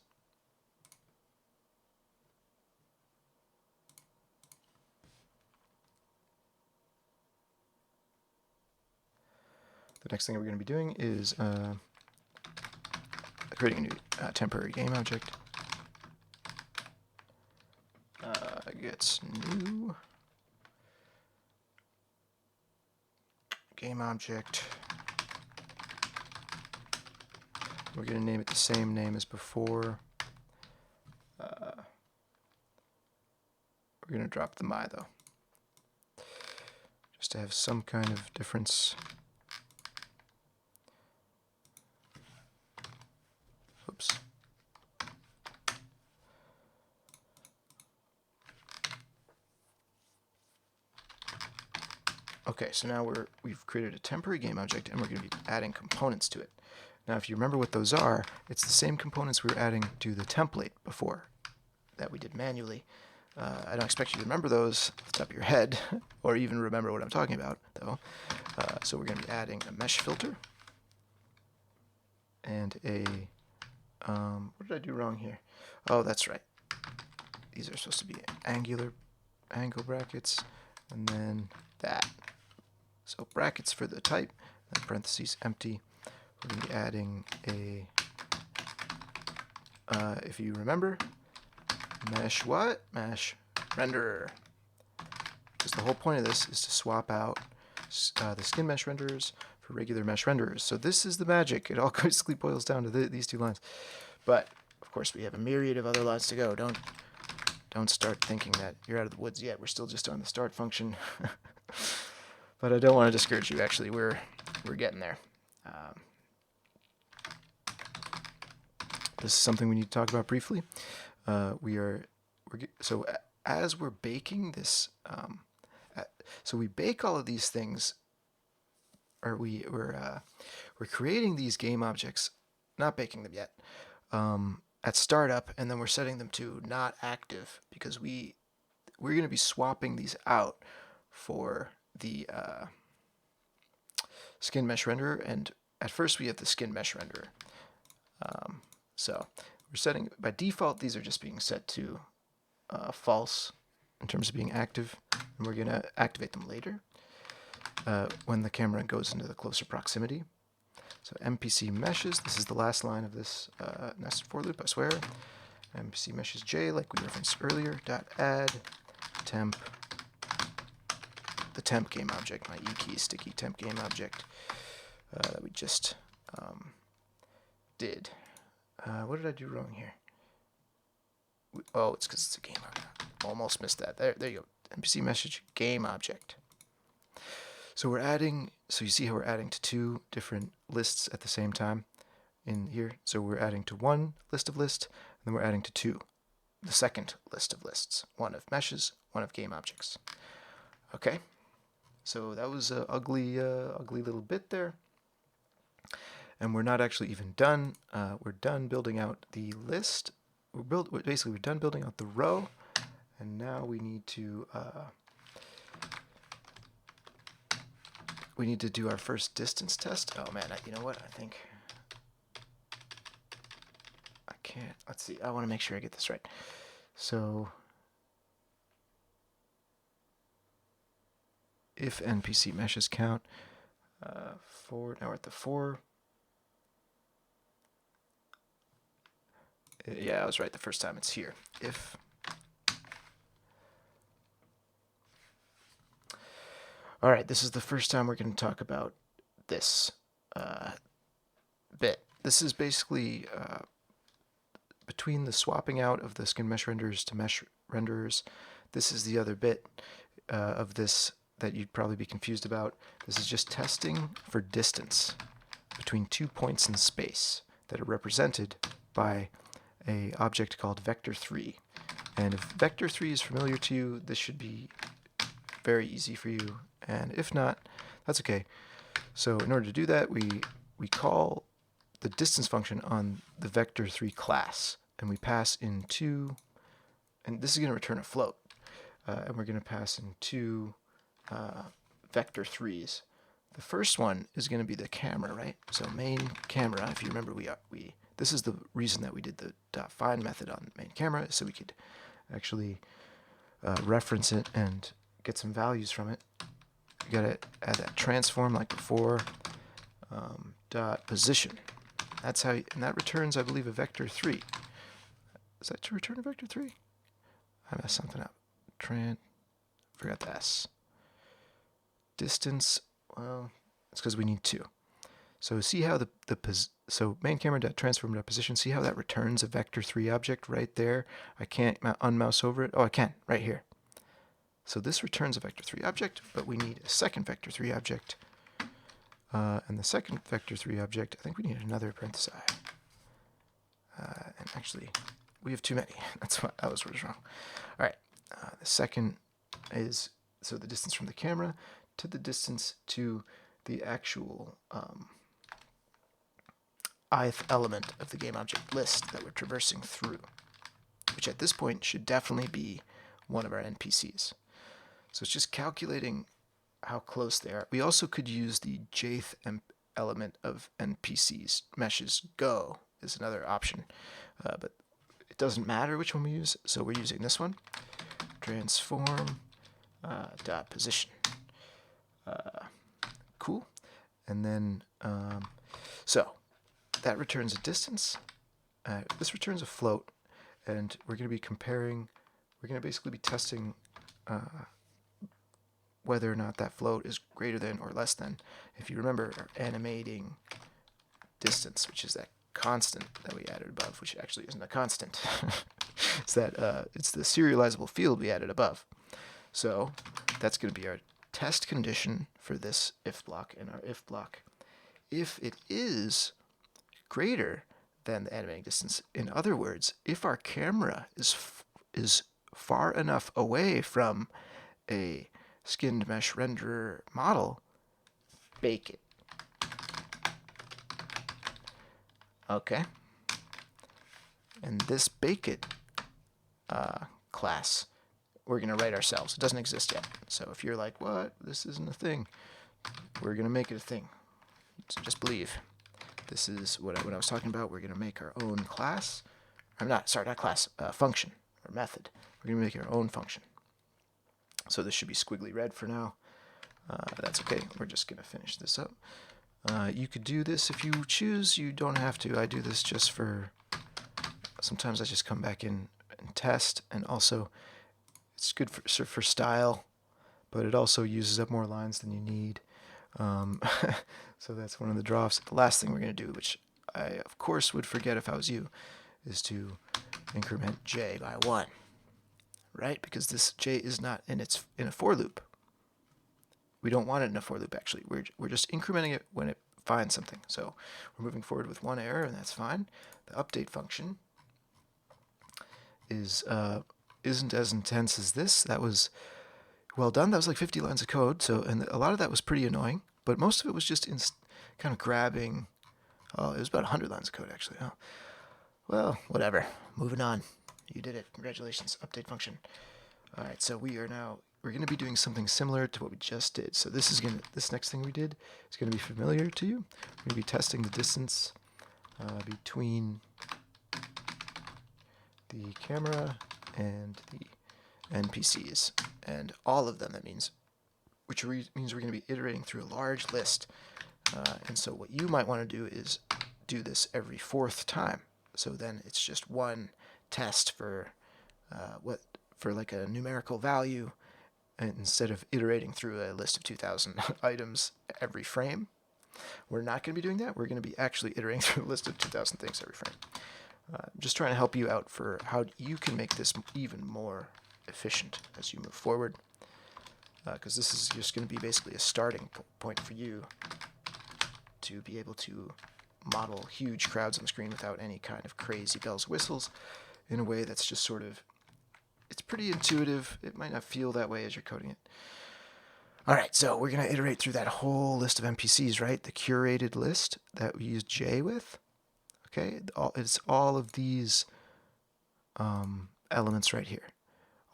The next thing we're going to be doing is creating a new temporary game object. Gets new game object. We're going to name it the same name as before. We're going to drop the my though, just to have some kind of difference. Oops. Okay, so now we've created a temporary game object, and we're going to be adding components to it. Now, if you remember what those are, it's the same components we were adding to the template before that we did manually. I don't expect you to remember those off the top of your head, or even remember what I'm talking about, though. So we're going to be adding a mesh filter and a... what did I do wrong here? Oh, that's right. These are supposed to be angle brackets, and then that. So brackets for the type, then parentheses empty. we're going to be adding a, if you remember, mesh what? Mesh renderer. Because the whole point of this is to swap out the skin mesh renderers for regular mesh renderers. So this is the magic. It all basically boils down to these two lines. But of course, we have a myriad of other lines to go. Don't start thinking that you're out of the woods yet. We're still just on the start function. But I don't want to discourage you. Actually, we're getting there. This is something we need to talk about briefly. So as we're baking this, so we bake all of these things, or we're creating these game objects, not baking them yet, at startup, and then we're setting them to not active because we're going to be swapping these out for the skin mesh renderer, and at first we have the skin mesh renderer. So we're setting, by default, these are just being set to false in terms of being active, and we're going to activate them later when the camera goes into the closer proximity. So MPC meshes, this is the last line of this nested for loop, I swear. MPC meshes J, like we referenced earlier, dot add temp, the temp game object, my e-key sticky temp game object that we just did. What did I do wrong here? Oh, it's because it's a game object. Almost missed that. There you go. MPC message game object. So we're adding, so you see how we're adding to two different lists at the same time in here. So we're adding to one list of lists, and then we're adding to two, the second list of lists. One of meshes, one of game objects. Okay, so that was an ugly little bit there. And we're not actually even done. We're done building out the list. Basically, we're done building out the row, and now we need to do our first distance test. Oh man, you know what? I think I can't. Let's see. I want to make sure I get this right. So if NPC meshes count, 4. Now we're at the 4. Yeah, I was right the first time. It's here. If all right, this is the first time we're going to talk about this bit. This is basically between the swapping out of the skin mesh renderers to mesh renderers. This is the other bit of this that you'd probably be confused about. This is just testing for distance between 2 points in space that are represented by a object called vector3. And if vector3 is familiar to you, this should be very easy for you. And if not, that's okay. So in order to do that, we call the distance function on the vector3 class, and we pass in two, and this is going to return a float, and we're going to pass in two vector3s. The first one is going to be the camera, right? So main camera, if you remember, this is the reason that we did the .find method on main camera, so we could actually reference it and get some values from it. You gotta add that transform like before, dot position. That's how, and that returns, I believe, a vector3. Is that to return a vector3? I messed something up. Forgot the S. Distance, well, it's because we need 2. So see how so main camera.transform.position, see how that returns a vector3 object right there? I can't unmouse over it. Oh, I can, right here. So this returns a vector3 object, but we need a second vector3 object. And the second vector3 object, I think we need another parenthesis. And actually, we have too many. That was what was wrong. All right, the second is, so the distance from the camera to the distance to the actual ith element of the game object list that we're traversing through, which at this point should definitely be one of our NPCs. So it's just calculating how close they are. We also could use the jth element of NPCs. Meshes go is another option, but it doesn't matter which one we use, so we're using this one. Transform dot position. Cool. And then So that returns a distance. This returns a float, and we're going to be comparing. We're going to basically be testing whether or not that float is greater than or less than. If you remember our animating distance, which is that constant that we added above, which actually isn't a constant. It's the serializable field we added above. So that's going to be our test condition for this if block and our if block. If it is greater than the animating distance, in other words, if our camera is far enough away from a skinned mesh renderer model, bake it. Okay. And this bake it class, we're going to write ourselves. It doesn't exist yet. So if you're like, what? This isn't a thing. We're going to make it a thing. So just believe. This is what I was talking about. We're going to make our own class. Not class, function or method. We're going to make our own function. So this should be squiggly red for now. That's okay. We're just going to finish this up. You could do this if you choose. You don't have to. I do this just for... Sometimes I just come back in and test, and also it's good for style, but it also uses up more lines than you need. So that's one of the drops. The last thing we're going to do, which I of course would forget if I was you, is to increment j by 1, right? Because this j is not in a for loop. We don't want it in a for loop, actually. We're just incrementing it when it finds something. So we're moving forward with one error, and that's fine. The update function isn't as intense as this. That was well done. That was like 50 lines of code. So, and a lot of that was pretty annoying, but most of it was just kind of grabbing. Oh, it was about 100 lines of code actually. Oh, well, whatever. Moving on. You did it. Congratulations. Update function. All right. So we're going to be doing something similar to what we just did. So this next thing we did is going to be familiar to you. We're going to be testing the distance between the camera and the NPCs, and all of them. That means, means we're going to be iterating through a large list. And so what you might want to do is do this every 4th time. So then it's just one test for like a numerical value, and instead of iterating through a list of 2,000 items every frame. We're not going to be doing that. We're going to be actually iterating through a list of 2,000 things every frame. Just trying to help you out for how you can make this even more efficient as you move forward. Because this is just going to be basically a starting point for you to be able to model huge crowds on the screen without any kind of crazy bells and whistles, in a way that's just sort of, it's pretty intuitive. It might not feel that way as you're coding it. All right, so we're going to iterate through that whole list of NPCs, right? The curated list that we use J with. Okay, it's all of these elements right here.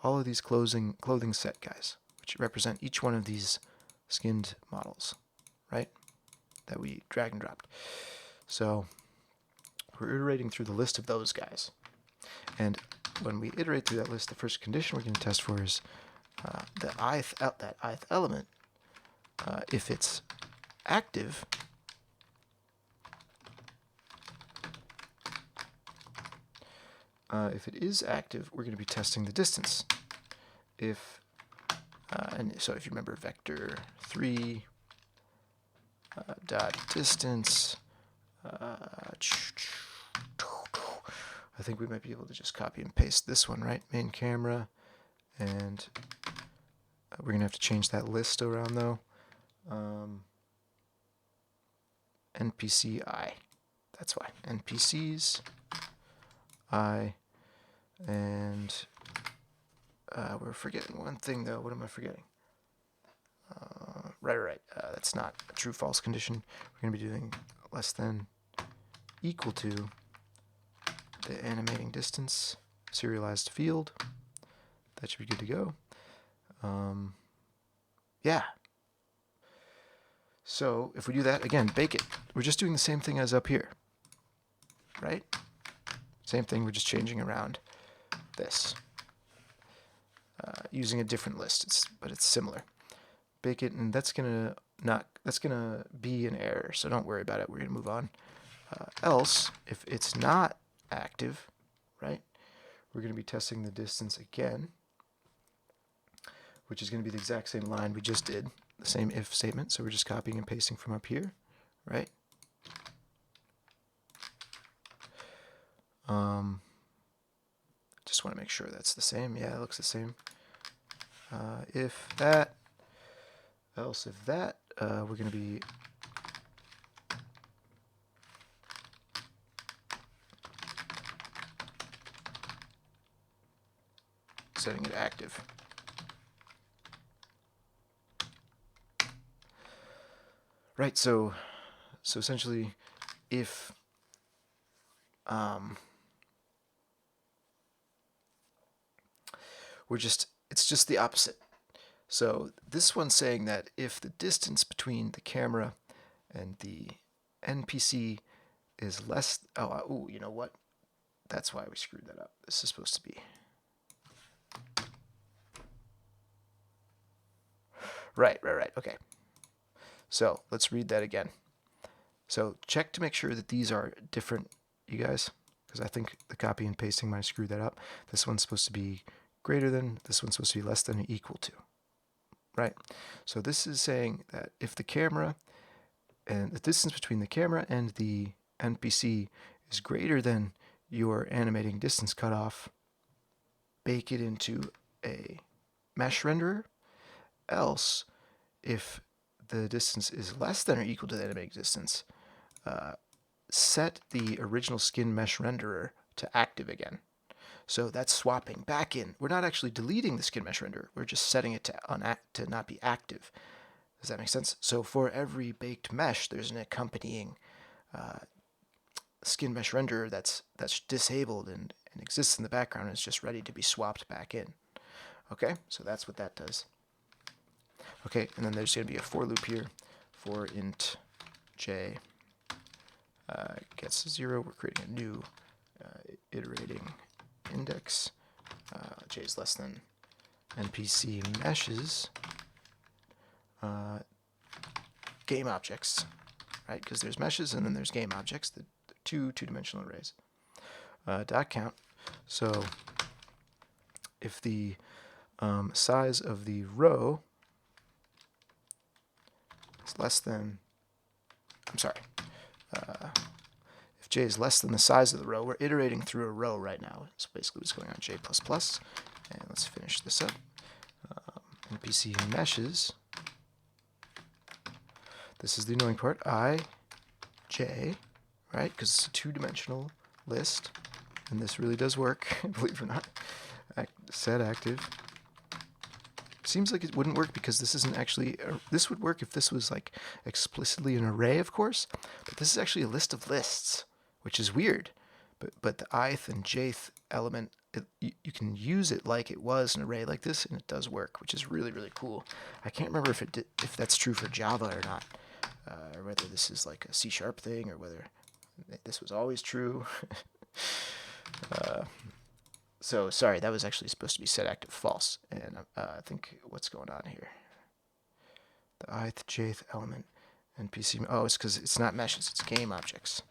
All of these clothing set guys, which represent each one of these skinned models, right? That we drag and dropped. So we're iterating through the list of those guys. And when we iterate through that list, the first condition we're going to test for is that ith element. If it's active, if it is active, we're going to be testing the distance. And so if you remember vector 3 dot distance, I think we might be able to just copy and paste this one, right? Main camera, and we're going to have to change that list around though. NPC I. That's why. NPCs I. And we're forgetting one thing though. What am I forgetting? Right. That's not a true false condition. We're going to be doing less than equal to the animating distance serialized field. That should be good to go. Yeah. So if we do that, again, bake it. We're just doing the same thing as up here, right? Same thing, we're just changing around this. Using a different list, but it's similar. Bake it, and that's going to gonna be an error, so don't worry about it. We're gonna move on. Else, if it's not active, right, we're gonna be testing the distance again, which is gonna be the exact same line we just did, the same if statement. So we're just copying and pasting from up here, right? Just want to make sure that's the same. Yeah, it looks the same. If that, else if that, we're going to be setting it active. Right, so essentially, if it's just the opposite. So this one's saying that if the distance between the camera and the NPC is less, oh, you know what? That's why we screwed that up. This is supposed to be. Right, okay. So let's read that again. So check to make sure that these are different, you guys, because I think the copy and pasting might screw that up. This one's supposed to be greater than, this one's supposed to be less than or equal to, right? So this is saying that if the camera and the distance between the camera and the NPC is greater than your animating distance cutoff, bake it into a mesh renderer. Else, if the distance is less than or equal to the animating distance, set the original skin mesh renderer to active again. So that's swapping back in. We're not actually deleting the skin mesh renderer. We're just setting it to not be active. Does that make sense? So for every baked mesh, there's an accompanying skin mesh renderer that's disabled and exists in the background and is just ready to be swapped back in. Okay, so that's what that does. Okay, and then there's going to be a for loop here for int j gets 0. We're creating a new iterating index. J is less than npc meshes game objects, right? Because there's meshes and then there's game objects, the two-dimensional arrays. Dot count. So if the size of the row is less than, if j is less than the size of the row, we're iterating through a row right now. So basically what's going on j++. And let's finish this up. NPC meshes. This is the annoying part. j, right? Because it's a two-dimensional list. And this really does work, believe it or not. Set active. Seems like it wouldn't work because this isn't actually, this would work if this was like explicitly an array, of course, but this is actually a list of lists, which is weird. But the ith and jth element, you can use it like it was an array like this, and it does work, which is really, really cool. I can't remember if that's true for Java or not, or whether this is like a C# thing, or whether this was always true. So sorry, that was actually supposed to be set active false, and I think what's going on here? The ith, jth element, NPC. Oh, it's because it's not meshes; it's game objects.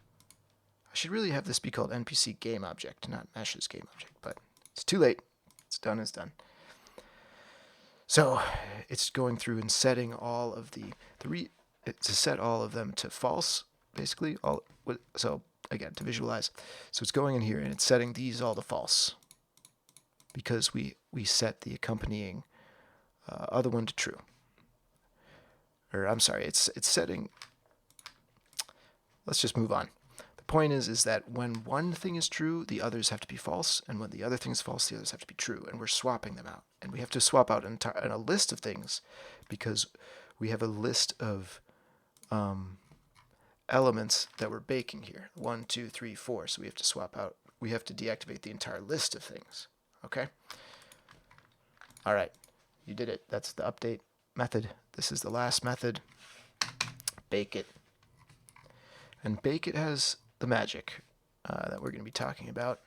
I should really have this be called NPC game object, not meshes game object, but it's too late. It's done. It's done. So it's going through and setting all of to set all of them to false, basically. So again, to visualize, so it's going in here and it's setting these all to false, because we set the accompanying other one to true. Or I'm sorry, it's setting. Let's just move on. The point is that when one thing is true, the others have to be false, and when the other thing is false, the others have to be true, and we're swapping them out. And we have to swap out a list of things because we have a list of elements that we're baking here. 1, 2, 3, 4. So we have to swap out. We have to deactivate the entire list of things. Okay? All right. You did it. That's the update method. This is the last method. Bake it. And bake it has the magic that we're going to be talking about.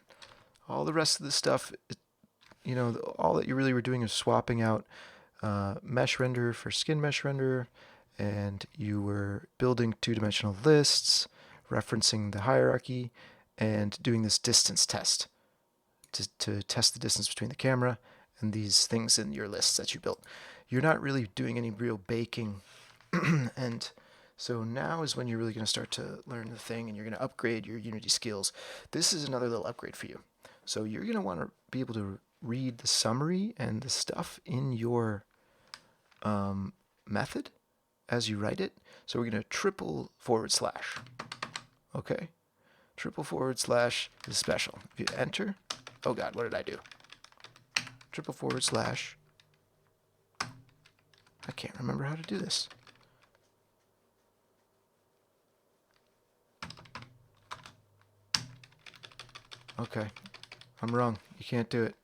All the rest of the stuff, all that you really were doing is swapping out mesh render for skin mesh render and you were building two-dimensional lists, referencing the hierarchy, and doing this distance test to test the distance between the camera and these things in your lists that you built. You're not really doing any real baking, and so now is when you're really going to start to learn the thing, and you're going to upgrade your Unity skills. This is another little upgrade for you. So you're going to want to be able to read the summary and the stuff in your method as you write it. So we're going to triple forward slash. Okay? Triple forward slash is special. If you enter, oh God, what did I do? Triple forward slash. I can't remember how to do this. Okay, I'm wrong. You can't do it.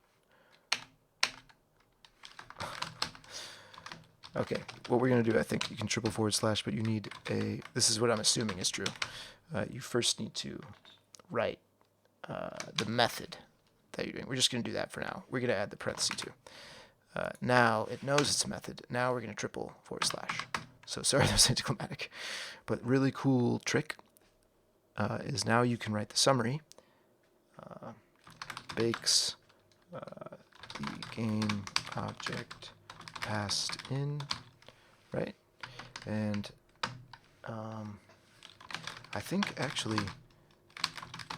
Okay, what we're going to do, I think you can triple forward slash, but you need a, this is what I'm assuming is true. You first need to write the method that you're doing. We're just going to do that for now. We're going to add the parenthesis too. Now it knows it's a method. Now we're going to triple forward slash. So sorry, that was anticlimactic. But really cool trick is now you can write the summary. Bakes the game object passed in, right? And I think actually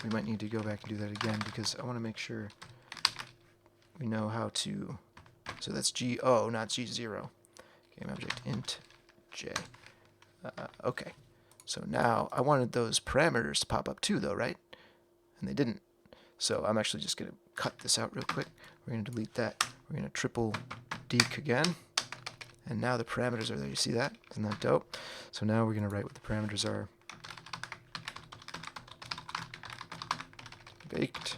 we might need to go back and do that again, because I want to make sure we know how to. So that's G0, not G0. Game object int j. Okay. So now I wanted those parameters to pop up too, though, right? And they didn't. So I'm actually just going to cut this out real quick. We're going to delete that. We're going to triple deke again. And now the parameters are there. You see that? Isn't that dope? So now we're going to write what the parameters are. Baked.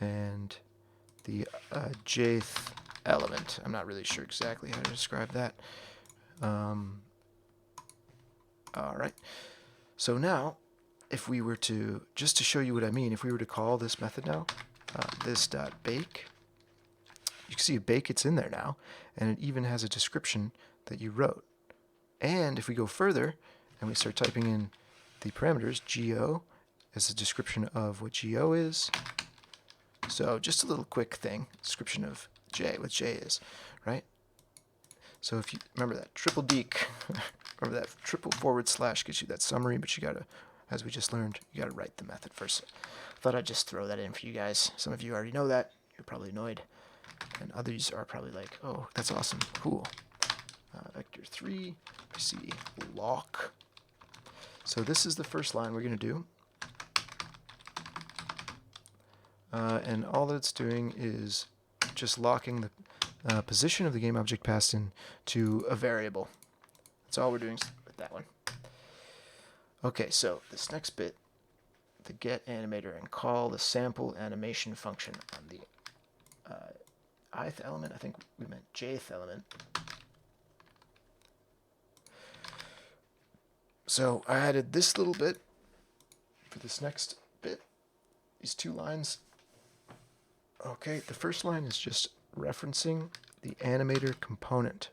And the jth element. I'm not really sure exactly how to describe that. All right. So now, if we were to, just to show you what I mean, if we were to call this method now, this.bake, you can see a bake, it's in there now, and it even has a description that you wrote. And if we go further and we start typing in the parameters, GO is a description of what GO is. So just a little quick thing, description of J, what J is, right? So if you remember that triple deke, remember that triple forward slash gets you that summary, but you gotta, as we just learned, you gotta write the method first. Thought I'd just throw that in for you guys. Some of you already know that. You're probably annoyed. And others are probably like, oh, that's awesome, cool. Vector 3, I see lock. So this is the first line we're gonna do. And all that it's doing is just locking the position of the game object passed in to a variable. That's all we're doing with that one. Okay, so this next bit, the get animator, and call the sample animation function on the ith element. I think we meant jth element. So I added this little bit for this next bit, these two lines. Okay, the first line is just referencing the animator component.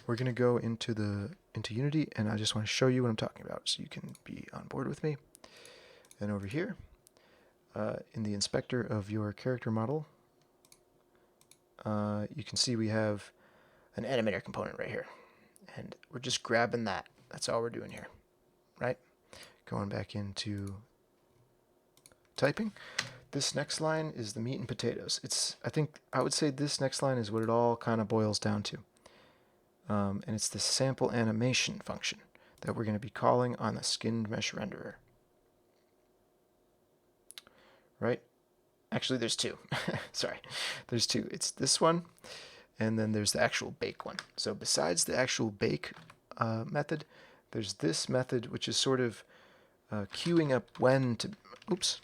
We're going to go into Unity, and I just want to show you what I'm talking about so you can be on board with me. And over here, in the inspector of your character model, you can see we have an animator component right here. And we're just grabbing that. That's all we're doing here, right? Going back into typing. This next line is the meat and potatoes. I would say this next line is what it all kind of boils down to. And it's the sample animation function that we're going to be calling on the skinned mesh renderer. Right? Actually, there's two. Sorry. There's two. It's this one, and then there's the actual bake one. So besides the actual bake method, there's this method, which is sort of queuing up when to... Oops.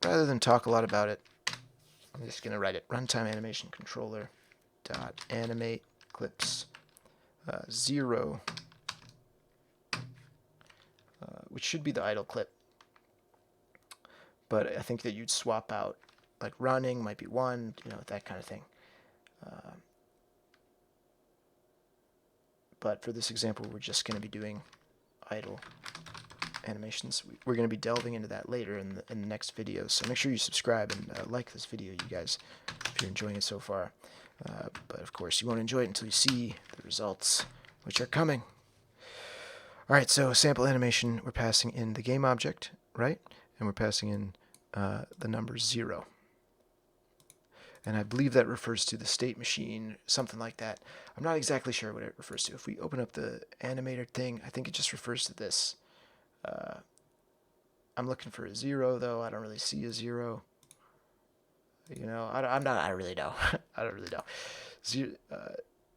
Rather than talk a lot about it, I'm just going to write it. Runtime animation controller dot animate clips 0, which should be the idle clip. But I think that you'd swap out, like running might be 1, you know, that kind of thing. But for this example, we're just going to be doing idle animations. We're going to be delving into that later in the next videos. So make sure you subscribe and like this video, you guys, if you're enjoying it so far. But of course, you won't enjoy it until you see the results, which are coming. All right, so sample animation, we're passing in the game object, right? And we're passing in the number 0. And I believe that refers to the state machine, something like that. I'm not exactly sure what it refers to. If we open up the animator thing, I think it just refers to this. I'm looking for a 0, though. I don't really see a 0. You know, I really know. I don't really know.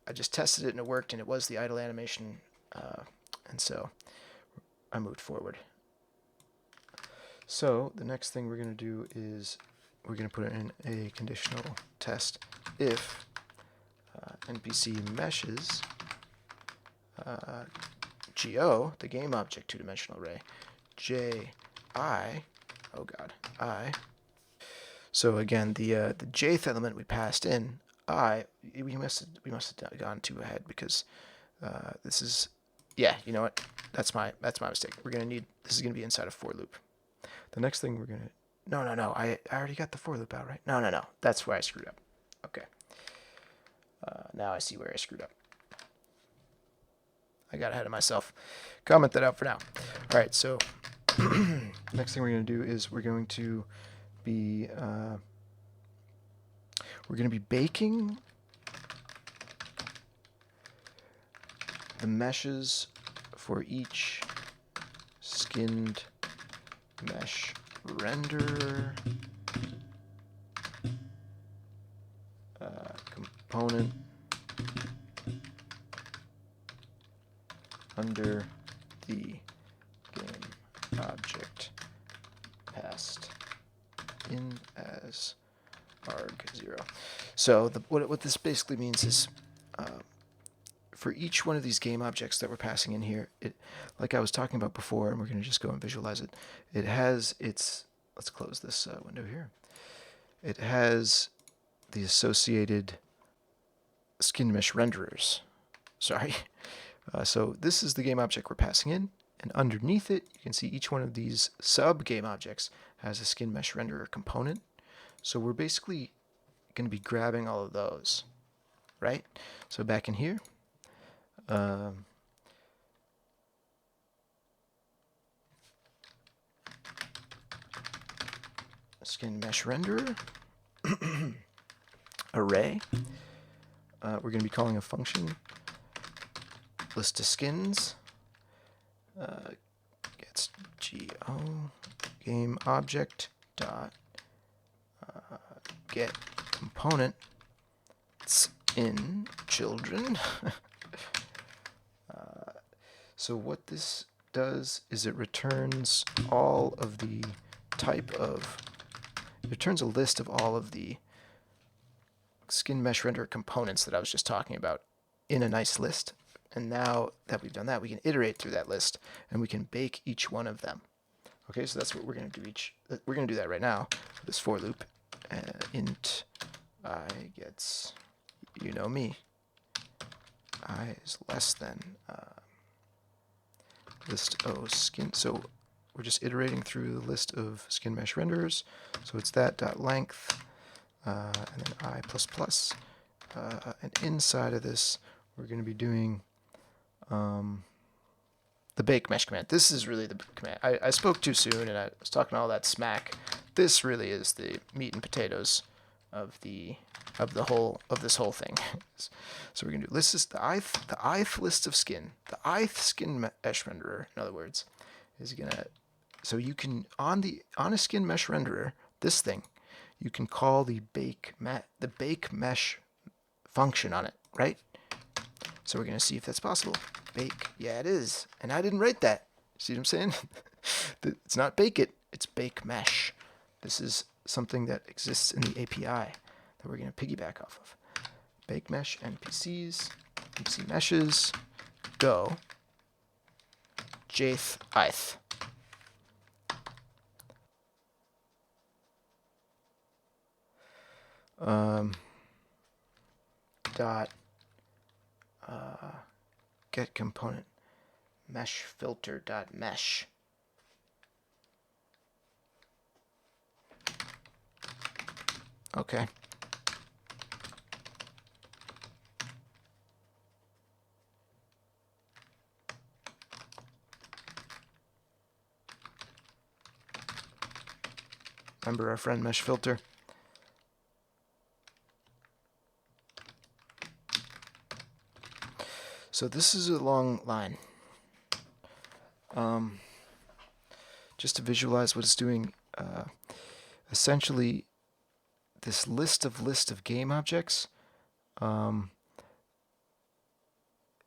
I just tested it and it worked, and it was the idle animation. And so I moved forward. So the next thing we're going to do is we're going to put in a conditional test if NPC meshes GO, the game object two-dimensional array, JI, oh god, I. So again, the jth element we passed in, I, we must have gone too ahead because this is, yeah, you know what? That's my mistake. We're gonna need, this is gonna be inside a for loop. The next thing we're gonna, no, I already got the for loop out, right? No, that's where I screwed up. Okay. Now I see where I screwed up. I got ahead of myself. Comment that out for now. All right, so next thing we're gonna do is we're going to be baking the meshes for each skinned mesh renderer component under the game object passed in as arg0. So what this basically means is for each one of these game objects that we're passing in here, it, like I was talking about before, and we're going to just go and visualize it, it has its, let's close this window here, it has the associated skin mesh renderers. Sorry. So this is the game object we're passing in, and underneath it, you can see each one of these sub-game objects has a skin mesh renderer component. So we're basically going to be grabbing all of those, right? So back in here, skin mesh renderer array. We're going to be calling a function list of skins gets go game object dot get component in children. So what this does is it returns all of the type of, it returns a list of all of the skin mesh renderer components that I was just talking about in a nice list. And now that we've done that, we can iterate through that list and we can bake each one of them. Okay, so that's what we're going to do we're going to do that right now with this for loop. Int I gets, you know me, I is less than list O skin. So we're just iterating through the list of skin mesh renderers. So it's that dot length and then I plus plus. And inside of this, we're going to be doing the bake mesh command. This is really the command. I spoke too soon and I was talking all that smack. This really is the meat and potatoes of this whole thing. So we're gonna do, this is the ith list of skin. The ith skin mesh renderer, in other words, is gonna, so you can on a skin mesh renderer, this thing, you can call the bake mesh function on it, right? So we're gonna see if that's possible. Bake, yeah it is, and I didn't write that. See what I'm saying? It's not bake it, it's bake mesh. This is something that exists in the API that we're going to piggyback off of. Bake mesh NPCs, NPC meshes, go, jth ith. dot get component mesh filter dot mesh. Okay. Remember our friend mesh filter. So this is a long line. Just to visualize what it's doing, essentially this list of game objects,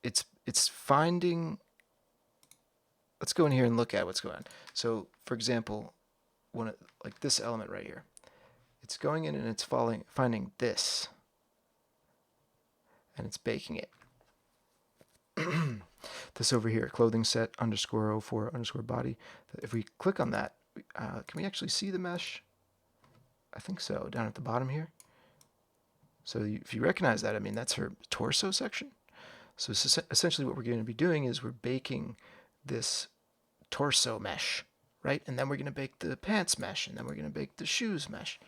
it's finding. Let's go in here and look at what's going on. So, for example, like this element right here, it's going in and it's finding this, and it's baking it. This over here, clothing set underscore 04 underscore body. If we click on that, can we actually see the mesh? I think so, down at the bottom here. So if you recognize that, I mean, that's her torso section. So essentially what we're going to be doing is we're baking this torso mesh, right? And then we're going to bake the pants mesh, and then we're going to bake the shoes mesh,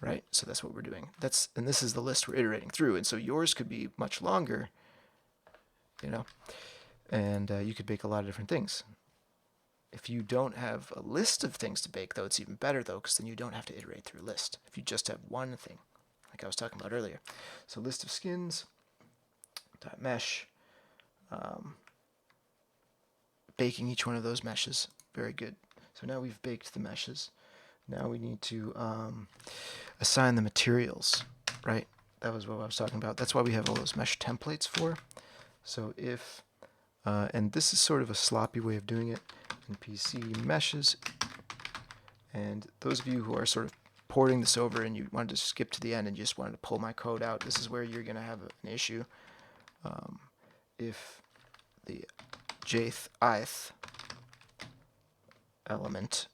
right? So that's what we're doing. And this is the list we're iterating through. And so yours could be much longer, you know, and you could bake a lot of different things. If you don't have a list of things to bake, though, it's even better, though, because then you don't have to iterate through a list. If you just have one thing, like I was talking about earlier. So list of skins, dot mesh, baking each one of those meshes. Very good. So now we've baked the meshes. Now we need to assign the materials, right? That was what I was talking about. That's why we have all those mesh templates for. So if, and this is sort of a sloppy way of doing it, in PC meshes, and those of you who are sort of porting this over and you wanted to skip to the end and you just wanted to pull my code out, this is where you're going to have an issue. If the jth element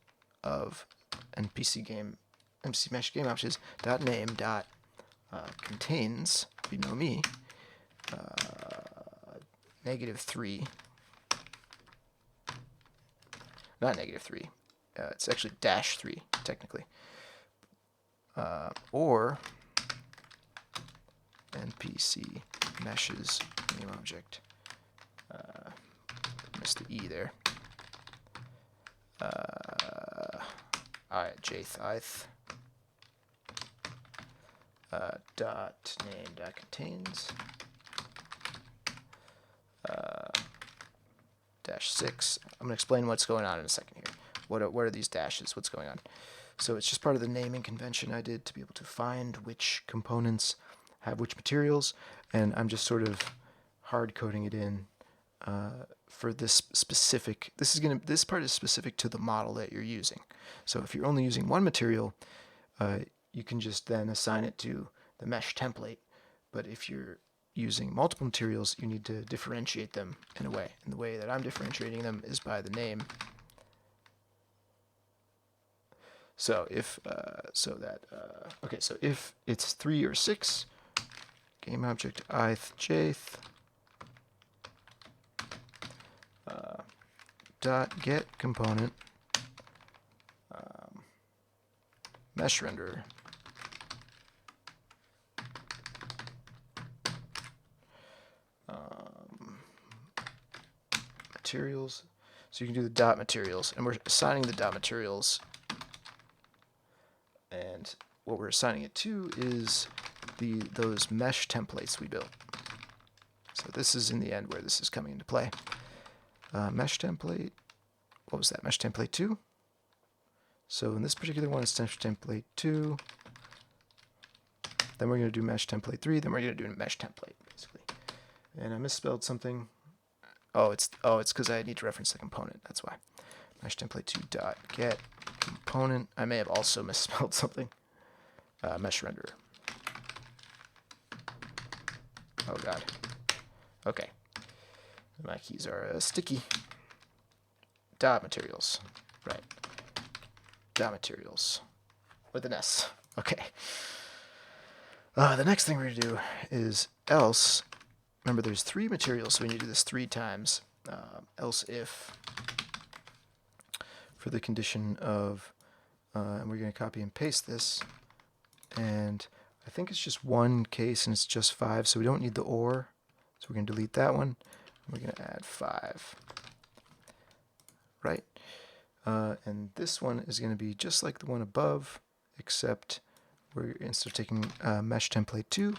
of MC mesh game options dot name dot contains, you know me, -3. Not -3. It's actually -3 technically. Or NPC meshes name object. Missed the E there. jth dot name dot contains -6. I'm going to explain what's going on in a second here. What are these dashes? What's going on? So it's just part of the naming convention I did to be able to find which components have which materials, and I'm just sort of hard coding it in for this specific. This part is specific to the model that you're using. So if you're only using one material, you can just then assign it to the mesh template. But if you're using multiple materials, you need to differentiate them in a way. And the way that I'm differentiating them is by the name. So if so if it's 3 or 6, game object ith jth dot get component mesh renderer. Materials. So you can do the dot materials, and we're assigning the dot materials, and what we're assigning it to is those mesh templates we built. So this is in the end where this is coming into play. Mesh template, what was that? Mesh template 2. So in this particular one, it's mesh template 2. Then we're going to do mesh template 3. Then we're going to do a mesh template, basically. And I misspelled something. Oh, it's because I need to reference the component. That's why. Mesh template 2 dot get component. I may have also misspelled something. Mesh renderer. Oh god. Okay. My keys are sticky. Dot materials. Right. Dot materials. With an S. Okay. The next thing we're going to do is else, remember there's 3 materials, so we need to do this 3 times. Else if for the condition of, and we're going to copy and paste this, and I think it's just one case and it's just 5, so we don't need the or, so we're going to delete that one. We're going to add 5, right? And this one is going to be just like the one above, except we're, instead of taking mesh template 2,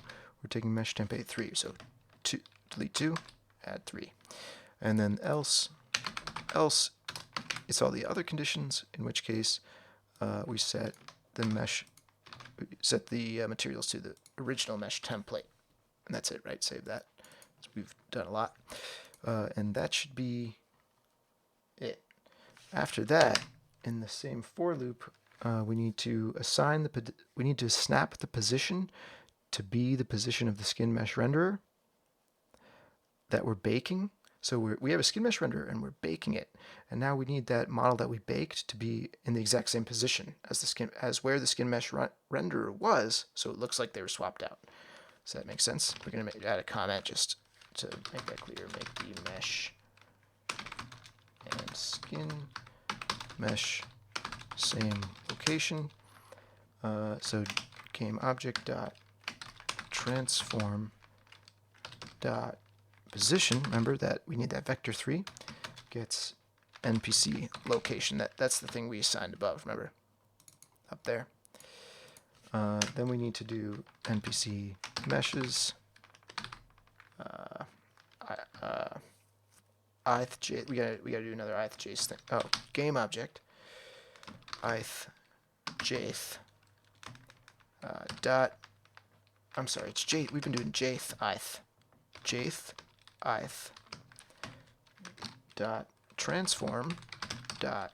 we're taking mesh template 3. So delete 2, add 3. And then else it's all the other conditions, in which case we set the materials to the original mesh template. And that's it, right? Save that. So we've done a lot. And that should be it. After that, in the same for loop, we need to assign we need to snap the position to be the position of the skin mesh renderer that we're baking. So we have a skin mesh renderer and we're baking it, and now we need that model that we baked to be in the exact same position as where the skin mesh renderer was, so it looks like they were swapped out. Does that make sense? We're going to add a comment just to make that clear. Make the mesh and skin mesh same location. So game object dot transform dot position, remember that we need that vector 3, gets npc location. That's the thing we assigned above, remember, up there. Then we need to do npc meshes ith we gotta do another ith jth thing. Oh, game object ith jth dot, I'm sorry, it's jth. We've been doing jth ith dot transform dot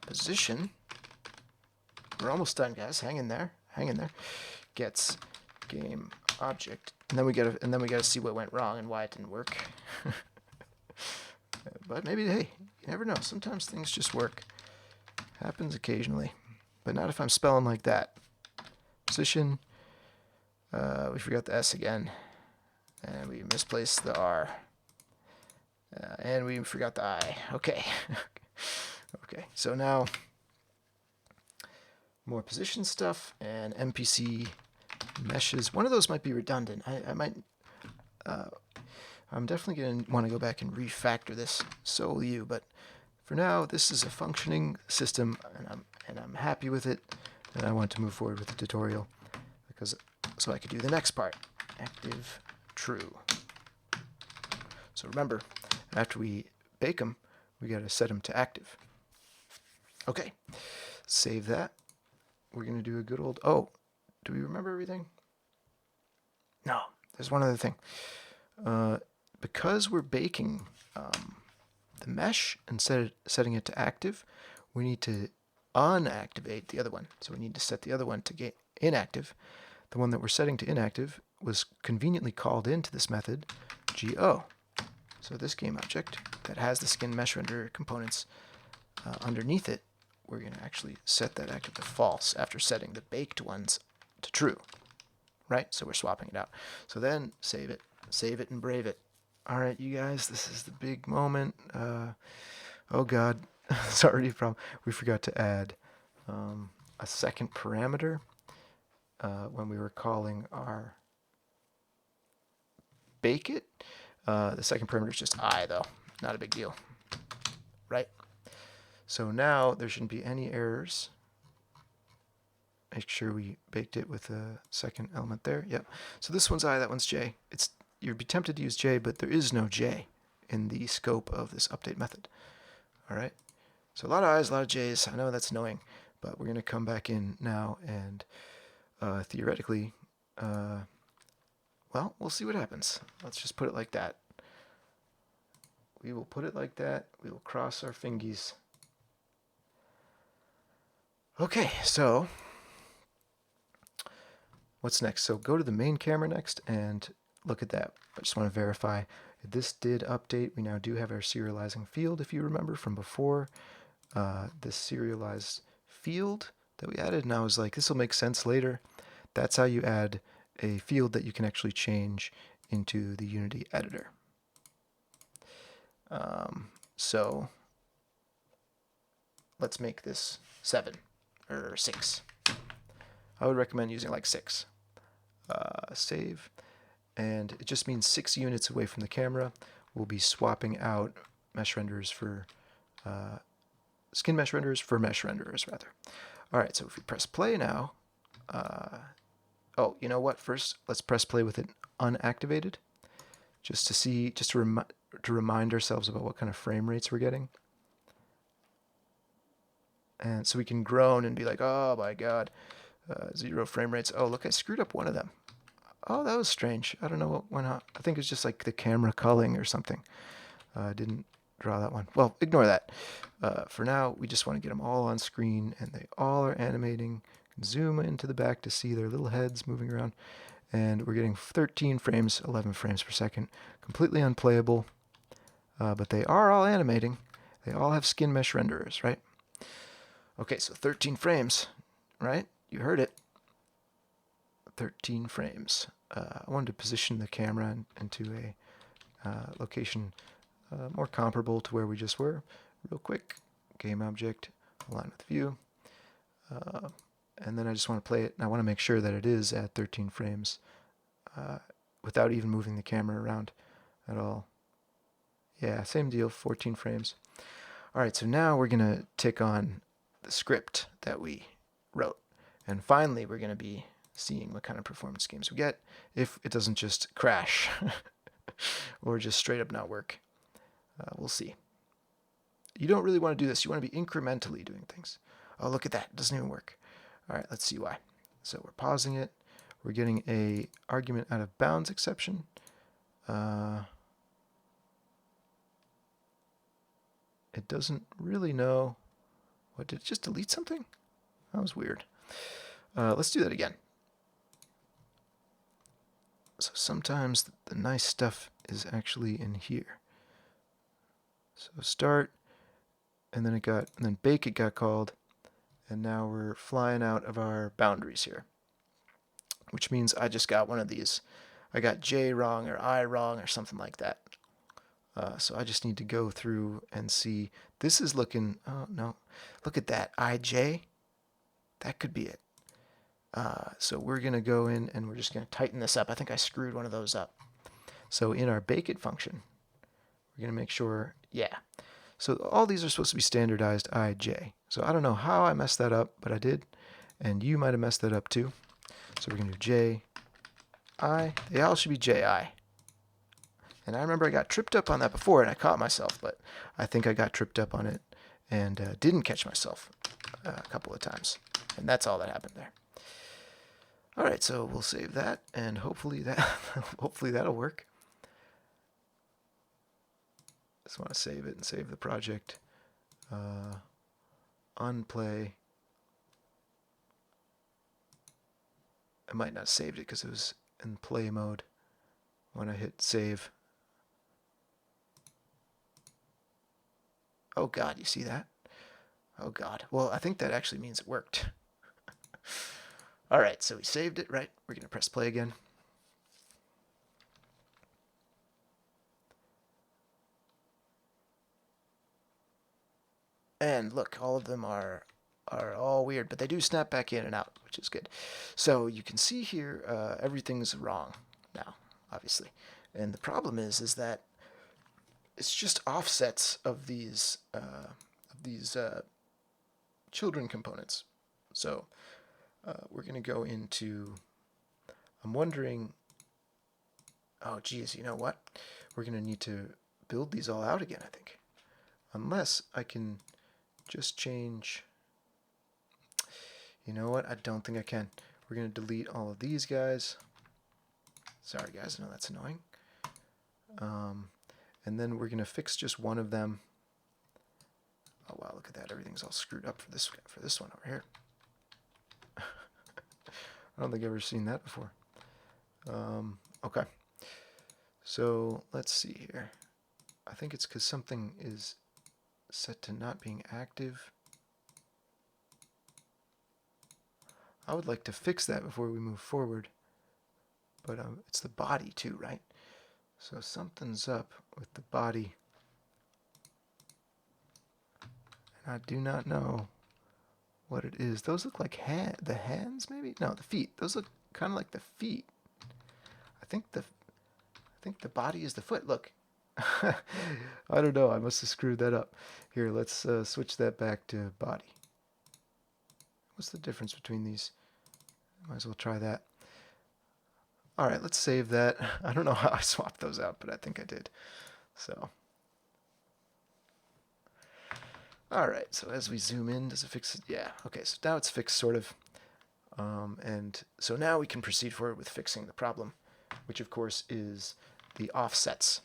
position. We're almost done, guys. Hang in there. Gets game object, and then we gotta see what went wrong and why it didn't work. But maybe, hey, you never know. Sometimes things just work. Happens occasionally, but not if I'm spelling like that. Position. We forgot the S again. And we misplaced the R. And we forgot the I. Okay. Okay, so now more position stuff and NPC meshes. One of those might be redundant. I'm definitely going to want to go back and refactor this solo you, but for now this is a functioning system and I'm happy with it, and I want to move forward with the tutorial so I could do the next part. Active true. So remember, after we bake them, we got to set them to active. Okay, save that. We're going to do a good old, oh, do we remember everything? No, there's one other thing. Because we're baking the mesh and setting it to active, we need to unactivate the other one. So we need to set the other one to get inactive. The one that we're setting to inactive was conveniently called into this method, go. So this game object that has the skin mesh renderer components underneath it, we're going to actually set that active to false after setting the baked ones to true, right? So we're swapping it out. So then save it and brave it. All right, you guys, this is the big moment. Oh God, it's already a problem. We forgot to add a second parameter when we were calling our bake it. The second parameter is just I, though. Not a big deal, right? So now there shouldn't be any errors. Make sure we baked it with a second element there. Yep. So this one's I, that one's J. You'd be tempted to use J, but there is no J in the scope of this update method. All right. So a lot of I's, a lot of J's. I know that's annoying, but we're going to come back in now and theoretically, well, we'll see what happens. Let's just put it like that. We will put it like that. We will cross our fingies. Okay, so what's next? So go to the main camera next and look at that. I just want to verify this did update. We now do have our serializing field, if you remember from before. This serialized field that we added, and I was like, this will make sense later. That's how you add a field that you can actually change into the Unity editor. So let's make this 7 or 6. I would recommend using like 6. Save, and it just means 6 units away from the camera. We'll be swapping out mesh renderers for skin mesh renderers for mesh renderers rather. All right, so if we press play now, oh, you know what? First, let's press play with it unactivated, just to see, just to remind ourselves about what kind of frame rates we're getting. And so we can groan and be like, oh my god, 0 frame rates. Oh, look, I screwed up one of them. Oh, that was strange. I don't know what went on. I think it's just like the camera culling or something. I didn't draw that one. Well, ignore that. For now, we just want to get them all on screen, and they all are animating. Zoom into the back to see their little heads moving around. And we're getting 13 frames, 11 frames per second. Completely unplayable, but they are all animating. They all have skin mesh renderers, right? Okay, so 13 frames, right? You heard it. 13 frames. I wanted to position the camera into a location more comparable to where we just were. Real quick, game object, align with view. And then I just want to play it, and I want to make sure that it is at 13 frames without even moving the camera around at all. Yeah, same deal, 14 frames. All right, so now we're going to tick on the script that we wrote. And finally, we're going to be seeing what kind of performance games we get if it doesn't just crash or just straight up not work. We'll see. You don't really want to do this. You want to be incrementally doing things. Oh, look at that. It doesn't even work. All right, let's see why. So we're pausing it. We're getting a argument out of bounds exception. It doesn't really know. What, did it just delete something? That was weird. Let's do that again. So sometimes the nice stuff is actually in here. So start, and then bake it got called, and now we're flying out of our boundaries here, which means I just got one of these. I got J wrong or I wrong or something like that. So I just need to go through and see. This is looking, oh no, look at that, IJ. That could be it. So we're going to go in and we're just going to tighten this up. I think I screwed one of those up. So in our bake it function, we're going to make sure, yeah. So all these are supposed to be standardized IJ. So I don't know how I messed that up, but I did. And you might have messed that up too. So we're going to do JI. They all should be JI. And I remember I got tripped up on that before, and I caught myself, but I think I got tripped up on it and didn't catch myself a couple of times. And that's all that happened there. All right, so we'll save that, and hopefully that'll work. Just want to save it and save the project. Unplay. I might not have saved it because it was in play mode when I hit save. Oh God, you see that? Oh God. Well, I think that actually means it worked. All right, so we saved it, right? We're going to press play again. And look, all of them are all weird, but they do snap back in and out, which is good. So you can see here everything's wrong now, obviously. And the problem is that it's just offsets of these children components. So we're going to go into, I'm wondering, oh geez, you know what? We're going to need to build these all out again, I think. Unless I can just change, you know what? I don't think I can. We're going to delete all of these guys. Sorry guys, I know that's annoying. And then we're going to fix just one of them. Oh wow, look at that. Everything's all screwed up for this one over here. I don't think I've ever seen that before. Okay. So let's see here. I think it's because something is set to not being active. I would like to fix that before we move forward. but it's the body too, right? So something's up with the body, and I do not know what it is. Those look like the hands, maybe? No, the feet. Those look kind of like the feet. I think the body is the foot. Look. I don't know. I must have screwed that up. Here, let's switch that back to body. What's the difference between these? Might as well try that. All right, let's save that. I don't know how I swapped those out, but I think I did. So, all right. So as we zoom in, does it fix it? Yeah. Okay. So now it's fixed, sort of. And so now we can proceed forward with fixing the problem, which of course is the offsets.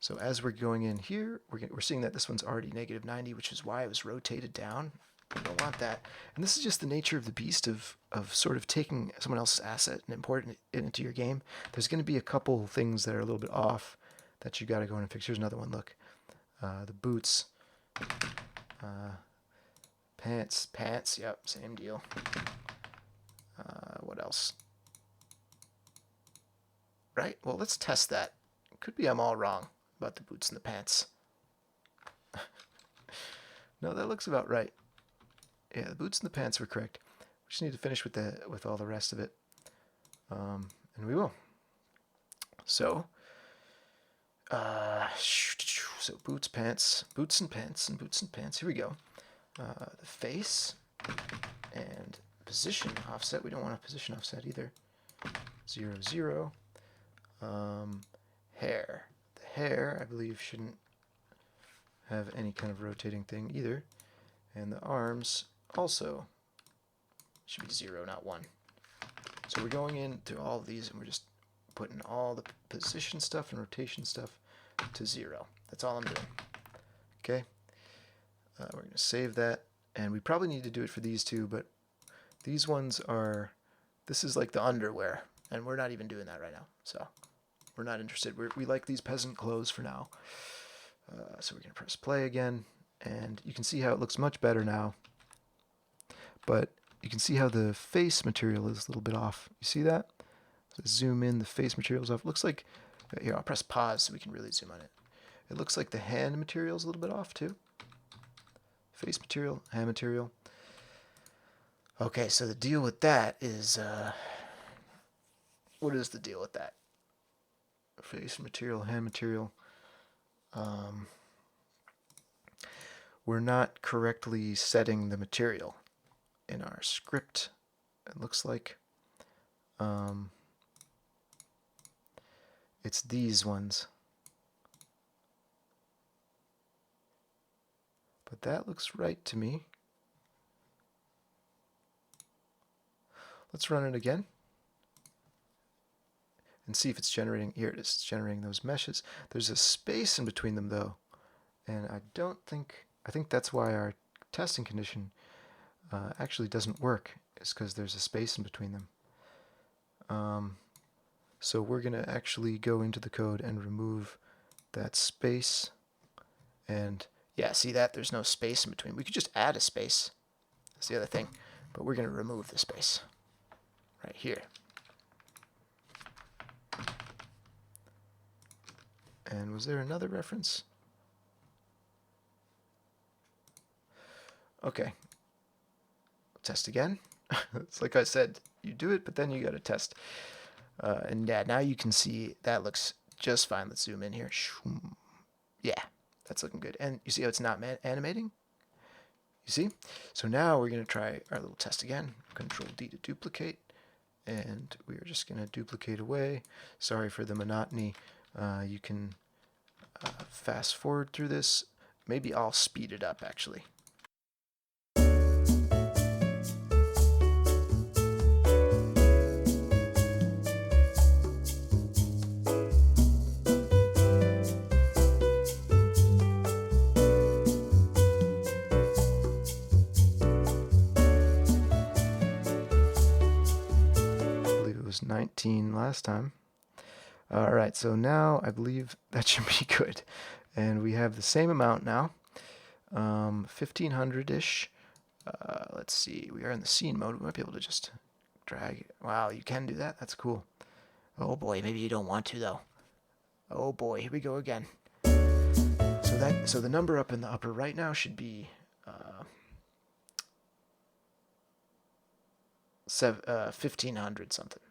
So as we're going in here, we're seeing that this one's already -90, which is why it was rotated down. We don't want that. And this is just the nature of the beast of sort of taking someone else's asset and importing it into your game. There's going to be a couple things that are a little bit off that you got to go in and fix. Here's another one. Look, the boots, pants. Yep, same deal. What else? Right. Well, let's test that. Could be I'm all wrong about the boots and the pants. No, that looks about right. Yeah, the boots and the pants were correct. We just need to finish with all the rest of it, and we will. So, boots and pants. Here we go. The face and position offset. We don't want a position offset either. 0, 0. Hair. The hair, I believe, shouldn't have any kind of rotating thing either. And the arms also should be 0, not 1. So we're going into all of these and we're just putting all the position stuff and rotation stuff to 0. That's all I'm doing. Okay. We're going to save that. And we probably need to do it for these two, but these ones are, this is like the underwear. And we're not even doing that right now. So we're not interested. We like these peasant clothes for now. So we're going to press play again. And you can see how it looks much better now. But you can see how the face material is a little bit off. You see that? So zoom in, the face material is off. It looks like, here, I'll press pause so we can really zoom on it. It looks like the hand material is a little bit off too. Face material, hand material. Okay, so the deal with that is, what is the deal with that? Face material, hand material. We're not correctly setting the material in our script, it looks like. It's these ones. But that looks right to me. Let's run it again and see if it's generating. Here it is. It's generating those meshes. There's a space in between them though, and I think that's why our testing condition actually doesn't work. It's because there's a space in between them. So we're going to actually go into the code and remove that space. And yeah, see that? There's no space in between. We could just add a space. That's the other thing. But we're going to remove the space right here. And was there another reference? Okay. Test again. It's like I said, you do it, but then you got to test. And yeah, now you can see that looks just fine. Let's zoom in here. Yeah, that's looking good. And you see how it's not animating? You see? So now we're going to try our little test again. Control D to duplicate. And we are just going to duplicate away. Sorry for the monotony. You can fast forward through this. Maybe I'll speed it up actually. I believe it was 19 last time. All right, so now I believe that should be good. And we have the same amount now, 1500-ish. Let's see, we are in the scene mode. We might be able to just drag it. Wow, you can do that? That's cool. Oh boy, maybe you don't want to though. Oh boy, here we go again. So the number up in the upper right now should be 1500 something.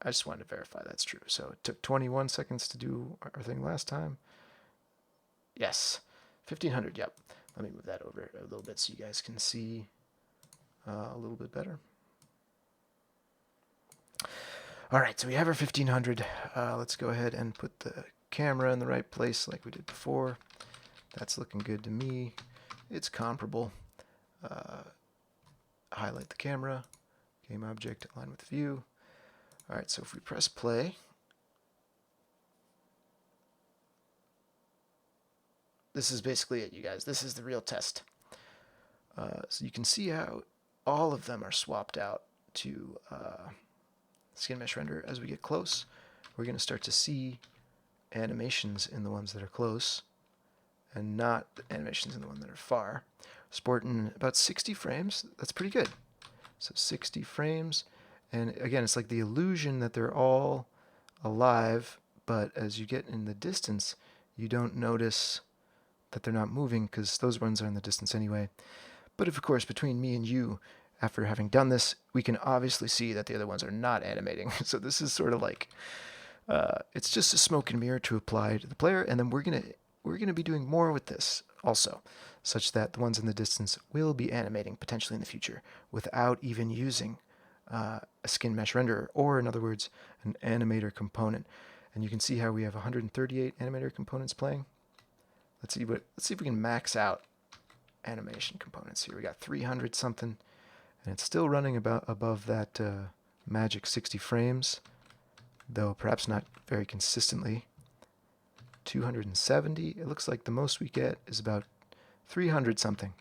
I just wanted to verify that's true. So it took 21 seconds to do our thing last time. Yes, 1500. Yep. Let me move that over a little bit so you guys can see a little bit better. All right, so we have our 1500. Let's go ahead and put the camera in the right place like we did before. That's looking good to me. It's comparable. Highlight the camera, game object, align with view. All right, so if we press play, this is basically it, you guys. This is the real test. So you can see how all of them are swapped out to skin mesh render. As we get close, we're going to start to see animations in the ones that are close and not animations in the ones that are far. Sporting about 60 frames. That's pretty good. So 60 frames. And again, it's like the illusion that they're all alive, but as you get in the distance, you don't notice that they're not moving because those ones are in the distance anyway. But of course, between me and you, after having done this, we can obviously see that the other ones are not animating. So this is sort of like, it's just a smoke and mirror to apply to the player, and then we're gonna be doing more with this also, such that the ones in the distance will be animating potentially in the future without even using a skin mesh renderer, or in other words, an animator component. And you can see how we have 138 animator components playing. Let's see if we can max out animation components here. We got 300 something, and it's still running about above that magic 60 frames, though perhaps not very consistently. 270. It looks like the most we get is about 300 something.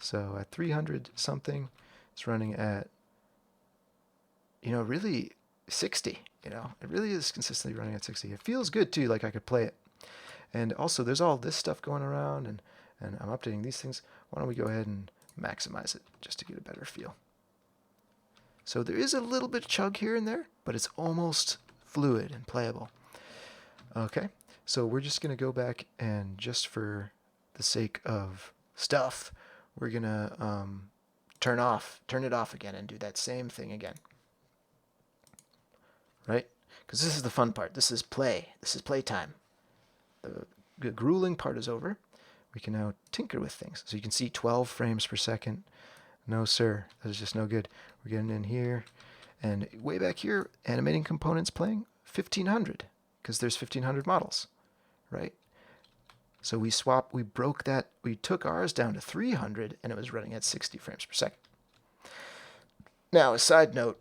So at 300 something, it's running at, really 60. It really is consistently running at 60. It feels good too, like I could play it. And also, there's all this stuff going around, and I'm updating these things. Why don't we go ahead and maximize it just to get a better feel? So there is a little bit of chug here and there, but it's almost fluid and playable. Okay, so we're just going to go back, and just for the sake of stuff, we're going to turn it off again and do that same thing again. Right? Because this is the fun part. This is play. This is playtime. The grueling part is over. We can now tinker with things. So you can see 12 frames per second. No, sir. That is just no good. We're getting in here. And way back here, animating components playing 1500, because there's 1500 models, right? So we broke that. We took ours down to 300, and it was running at 60 frames per second. Now, a side note,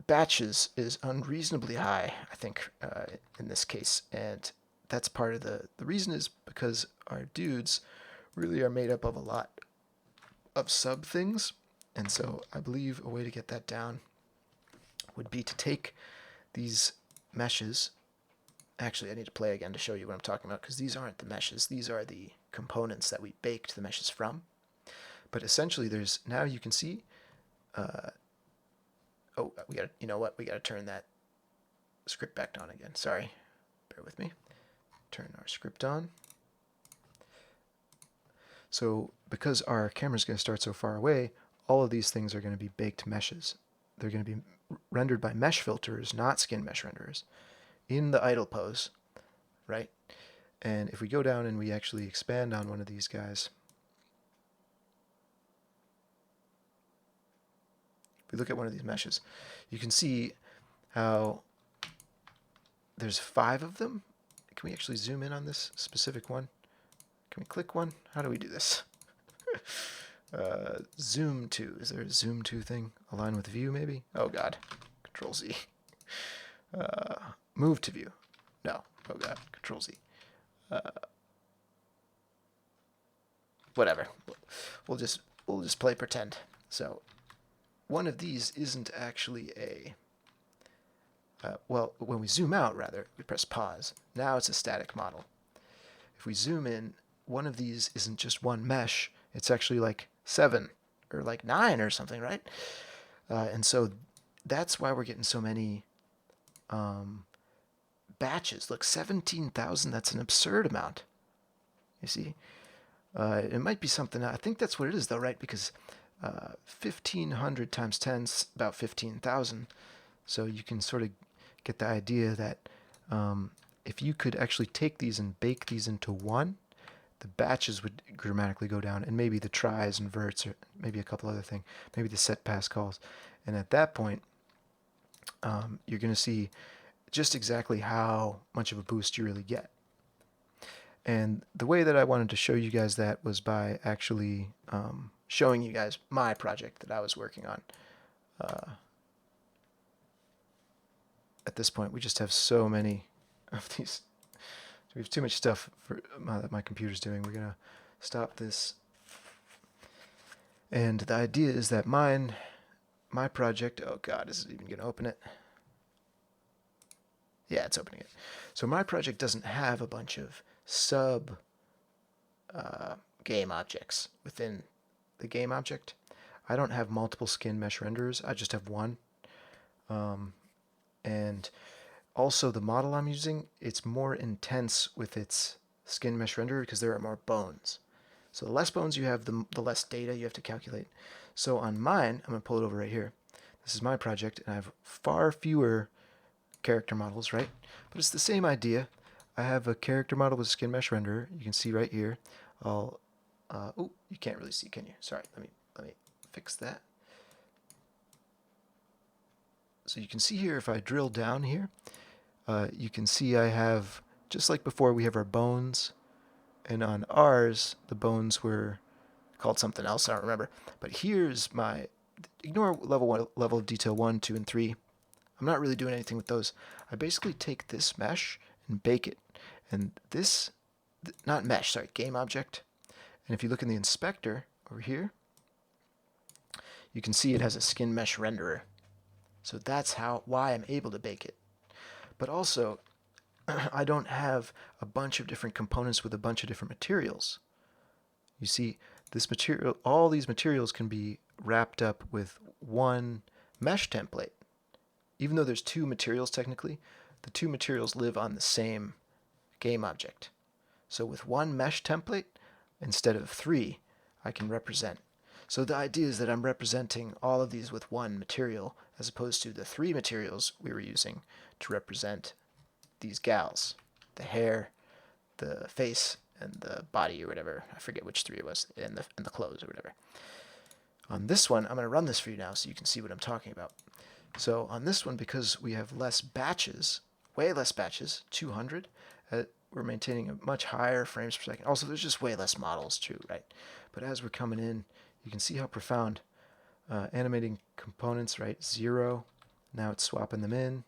batches is unreasonably high, I think, in this case. And that's part of the reason is because our dudes really are made up of a lot of sub things. And so I believe a way to get that down would be to take these meshes. Actually, I need to play again to show you what I'm talking about, because these aren't the meshes. These are the components that we baked the meshes from. But essentially, now you can see, we got to turn that script back on again. Sorry, bear with me. Turn our script on. So because our camera's going to start so far away, all of these things are going to be baked meshes. They're going to be rendered by mesh filters, not skin mesh renderers, in the idle pose, right? And if we go down and we actually expand on one of these guys, if we look at one of these meshes, you can see how there's 5 of them. Can we actually zoom in on this specific one? Can we click one? How do we do this? Zoom to. Is there a zoom to thing? Align with view, maybe? Oh, God. Control Z. Move to view. No. Oh, God. Control Z. Whatever. We'll just play pretend. So one of these isn't actually a... well, when we zoom out, rather, we press pause. Now it's a static model. If we zoom in, one of these isn't just one mesh. It's actually like 7 or like 9 or something, right? And so that's why we're getting so many batches. Look, 17,000, that's an absurd amount. You see? It might be something, I think that's what it is though, right? Because 1,500 times 10 is about 15,000. So you can sort of get the idea that if you could actually take these and bake these into one, the batches would dramatically go down, and maybe the tries and verts, or maybe a couple other things, maybe the set pass calls. And at that point, you're going to see just exactly how much of a boost you really get. And the way that I wanted to show you guys that was by actually showing you guys my project that I was working on. At this point, we just have so many of these. We have too much stuff that my computer's doing. We're going to stop this. And the idea is that my project, oh God, is it even going to open it? Yeah, it's opening it. So my project doesn't have a bunch of sub game objects within the game object. I don't have multiple skin mesh renderers. I just have one. And also the model I'm using, it's more intense with its skin mesh renderer because there are more bones. So the less bones you have, the less data you have to calculate. So on mine, I'm going to pull it over right here. This is my project, and I have far fewer character models, right? But it's the same idea. I have a character model with skin mesh renderer. You can see right here. Oh, you can't really see, can you? Sorry, let me fix that. So you can see here, if I drill down here, you can see I have, just like before, we have our bones, and on ours, the bones were called something else, I don't remember. But here's my, ignore level of detail 1, 2, and 3. I'm not really doing anything with those. I basically take this mesh and bake it. And this, not mesh, sorry, game object. And if you look in the inspector over here, you can see it has a skin mesh renderer. So that's why I'm able to bake it. But also, I don't have a bunch of different components with a bunch of different materials. You see, this material, all these materials can be wrapped up with one mesh template. Even though there's two materials technically, the two materials live on the same game object. So with one mesh template, instead of 3, I can represent. So the idea is that I'm representing all of these with one material, as opposed to the 3 materials we were using to represent these gals. The hair, the face, and the body or whatever. I forget which 3 it was, and the clothes or whatever. On this one, I'm going to run this for you now so you can see what I'm talking about. So on this one, because we have less batches, way less batches, 200, we're maintaining a much higher frames per second. Also, there's just way less models too, right? But as we're coming in, you can see how profound animating components, right? 0. Now it's swapping them in.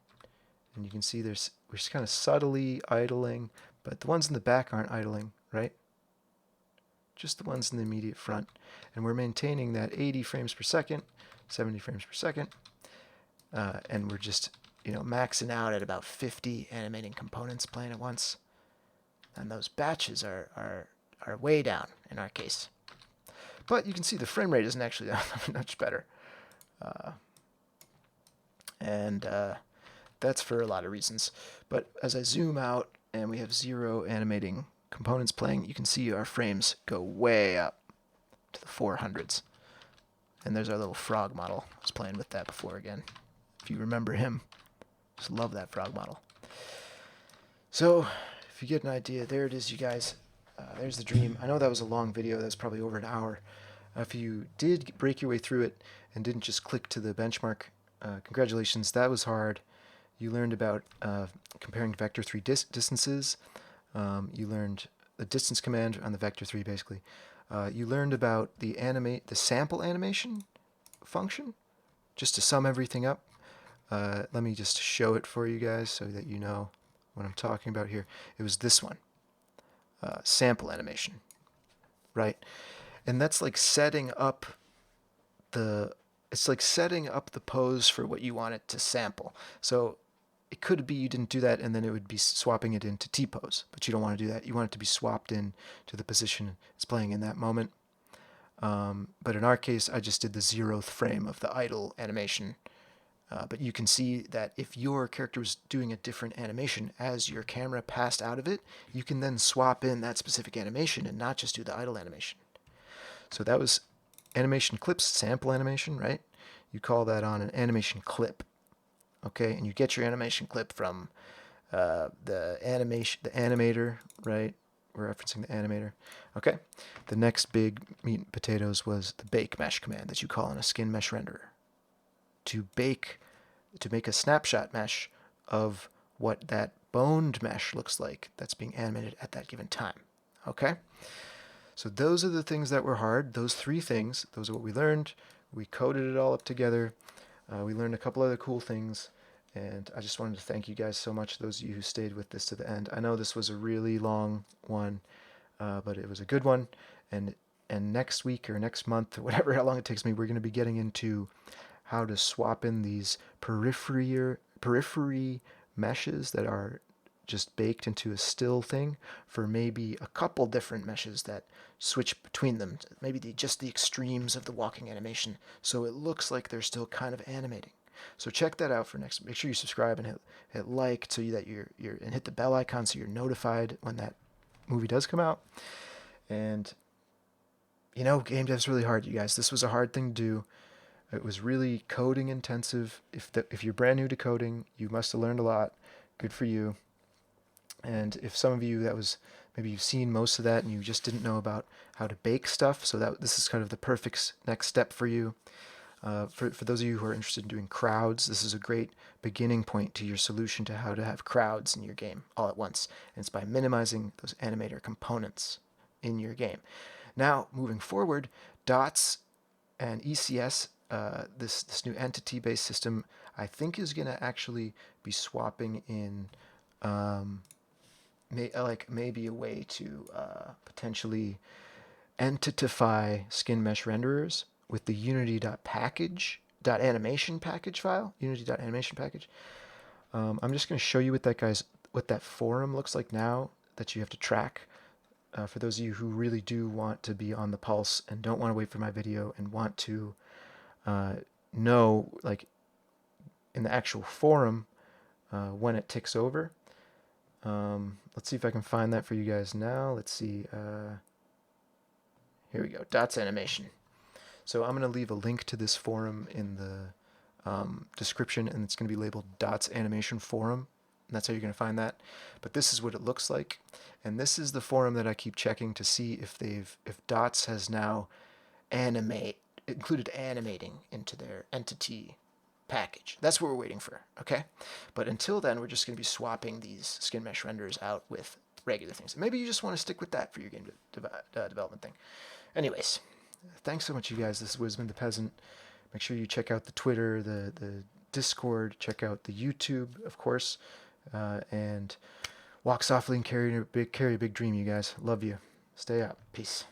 And you can see we're just kind of subtly idling, but the ones in the back aren't idling, right? Just the ones in the immediate front. And we're maintaining that 80 frames per second, 70 frames per second. And we're just, maxing out at about 50 animating components playing at once. And those batches are way down in our case. But you can see the frame rate isn't actually that much better. And that's for a lot of reasons. But as I zoom out and we have 0 animating components playing, you can see our frames go way up to the 400s. And there's our little frog model. I was playing with that before again. If you remember him, just love that frog model. So if you get an idea, there it is, you guys. There's the dream. I know that was a long video. That was probably over an hour. If you did break your way through it and didn't just click to the benchmark, congratulations. That was hard. You learned about comparing vector 3 distances. You learned the distance command on the vector 3, basically. You learned about the sample animation function, just to sum everything up. Let me just show it for you guys so that you know what I'm talking about here. It was this one, sample animation, right? And that's like setting up the pose for what you want it to sample. So it could be you didn't do that, and then it would be swapping it into T-pose, but you don't want to do that. You want it to be swapped in to the position it's playing in that moment. But in our case, I just did the 0th frame of the idle animation But you can see that if your character was doing a different animation as your camera passed out of it, you can then swap in that specific animation and not just do the idle animation. So that was animation clips, sample animation, right? You call that on an animation clip, okay? And you get your animation clip from the animator, right? We're referencing the animator. Okay. The next big meat and potatoes was the bake mesh command that you call in a skin mesh renderer to make a snapshot mesh of what that boned mesh looks like that's being animated at that given time. Okay? So those are the things that were hard. Those three things, those are what we learned. We coded it all up together. We learned a couple other cool things. And I just wanted to thank you guys so much, those of you who stayed with this to the end. I know this was a really long one, but it was a good one. And next week or next month or whatever, how long it takes me, we're going to be getting into how to swap in these periphery meshes that are just baked into a still thing for maybe a couple different meshes that switch between them. Maybe just the extremes of the walking animation, so it looks like they're still kind of animating. So check that out for next. Make sure you subscribe and hit like so that you're and hit the bell icon so you're notified when that movie does come out. And game dev's really hard, you guys. This was a hard thing to do. It was really coding intensive. If you're brand new to coding, you must have learned a lot. Good for you. And if some of you maybe you've seen most of that and you just didn't know about how to bake stuff, so this is kind of the perfect next step for you. For those of you who are interested in doing crowds, this is a great beginning point to your solution to how to have crowds in your game all at once. And it's by minimizing those animator components in your game. Now, moving forward, dots and ECS, this new entity-based system, I think is going to actually be swapping in maybe a way to potentially entitify skin mesh renderers with the unity.animation package file, unity.animation package. I'm just going to show you what that forum looks like now that you have to track. For those of you who really do want to be on the pulse and don't want to wait for my video and want to know, like in the actual forum, when it ticks over. Let's see if I can find that for you guys now. Let's see. Here we go. Dots animation. So I'm going to leave a link to this forum in the description, and it's going to be labeled Dots Animation Forum. And that's how you're going to find that. But this is what it looks like. And this is the forum that I keep checking to see if Dots has now included animating into their entity package. That's what we're waiting for, okay? But until then, we're just going to be swapping these skin mesh renders out with regular things. Maybe you just want to stick with that for your game development thing. Anyways, thanks so much, you guys. This is Wisdom the Peasant. Make sure you check out the Twitter, the Discord, check out the YouTube, of course, and walk softly and carry a big dream, you guys. Love you. Stay up. Peace.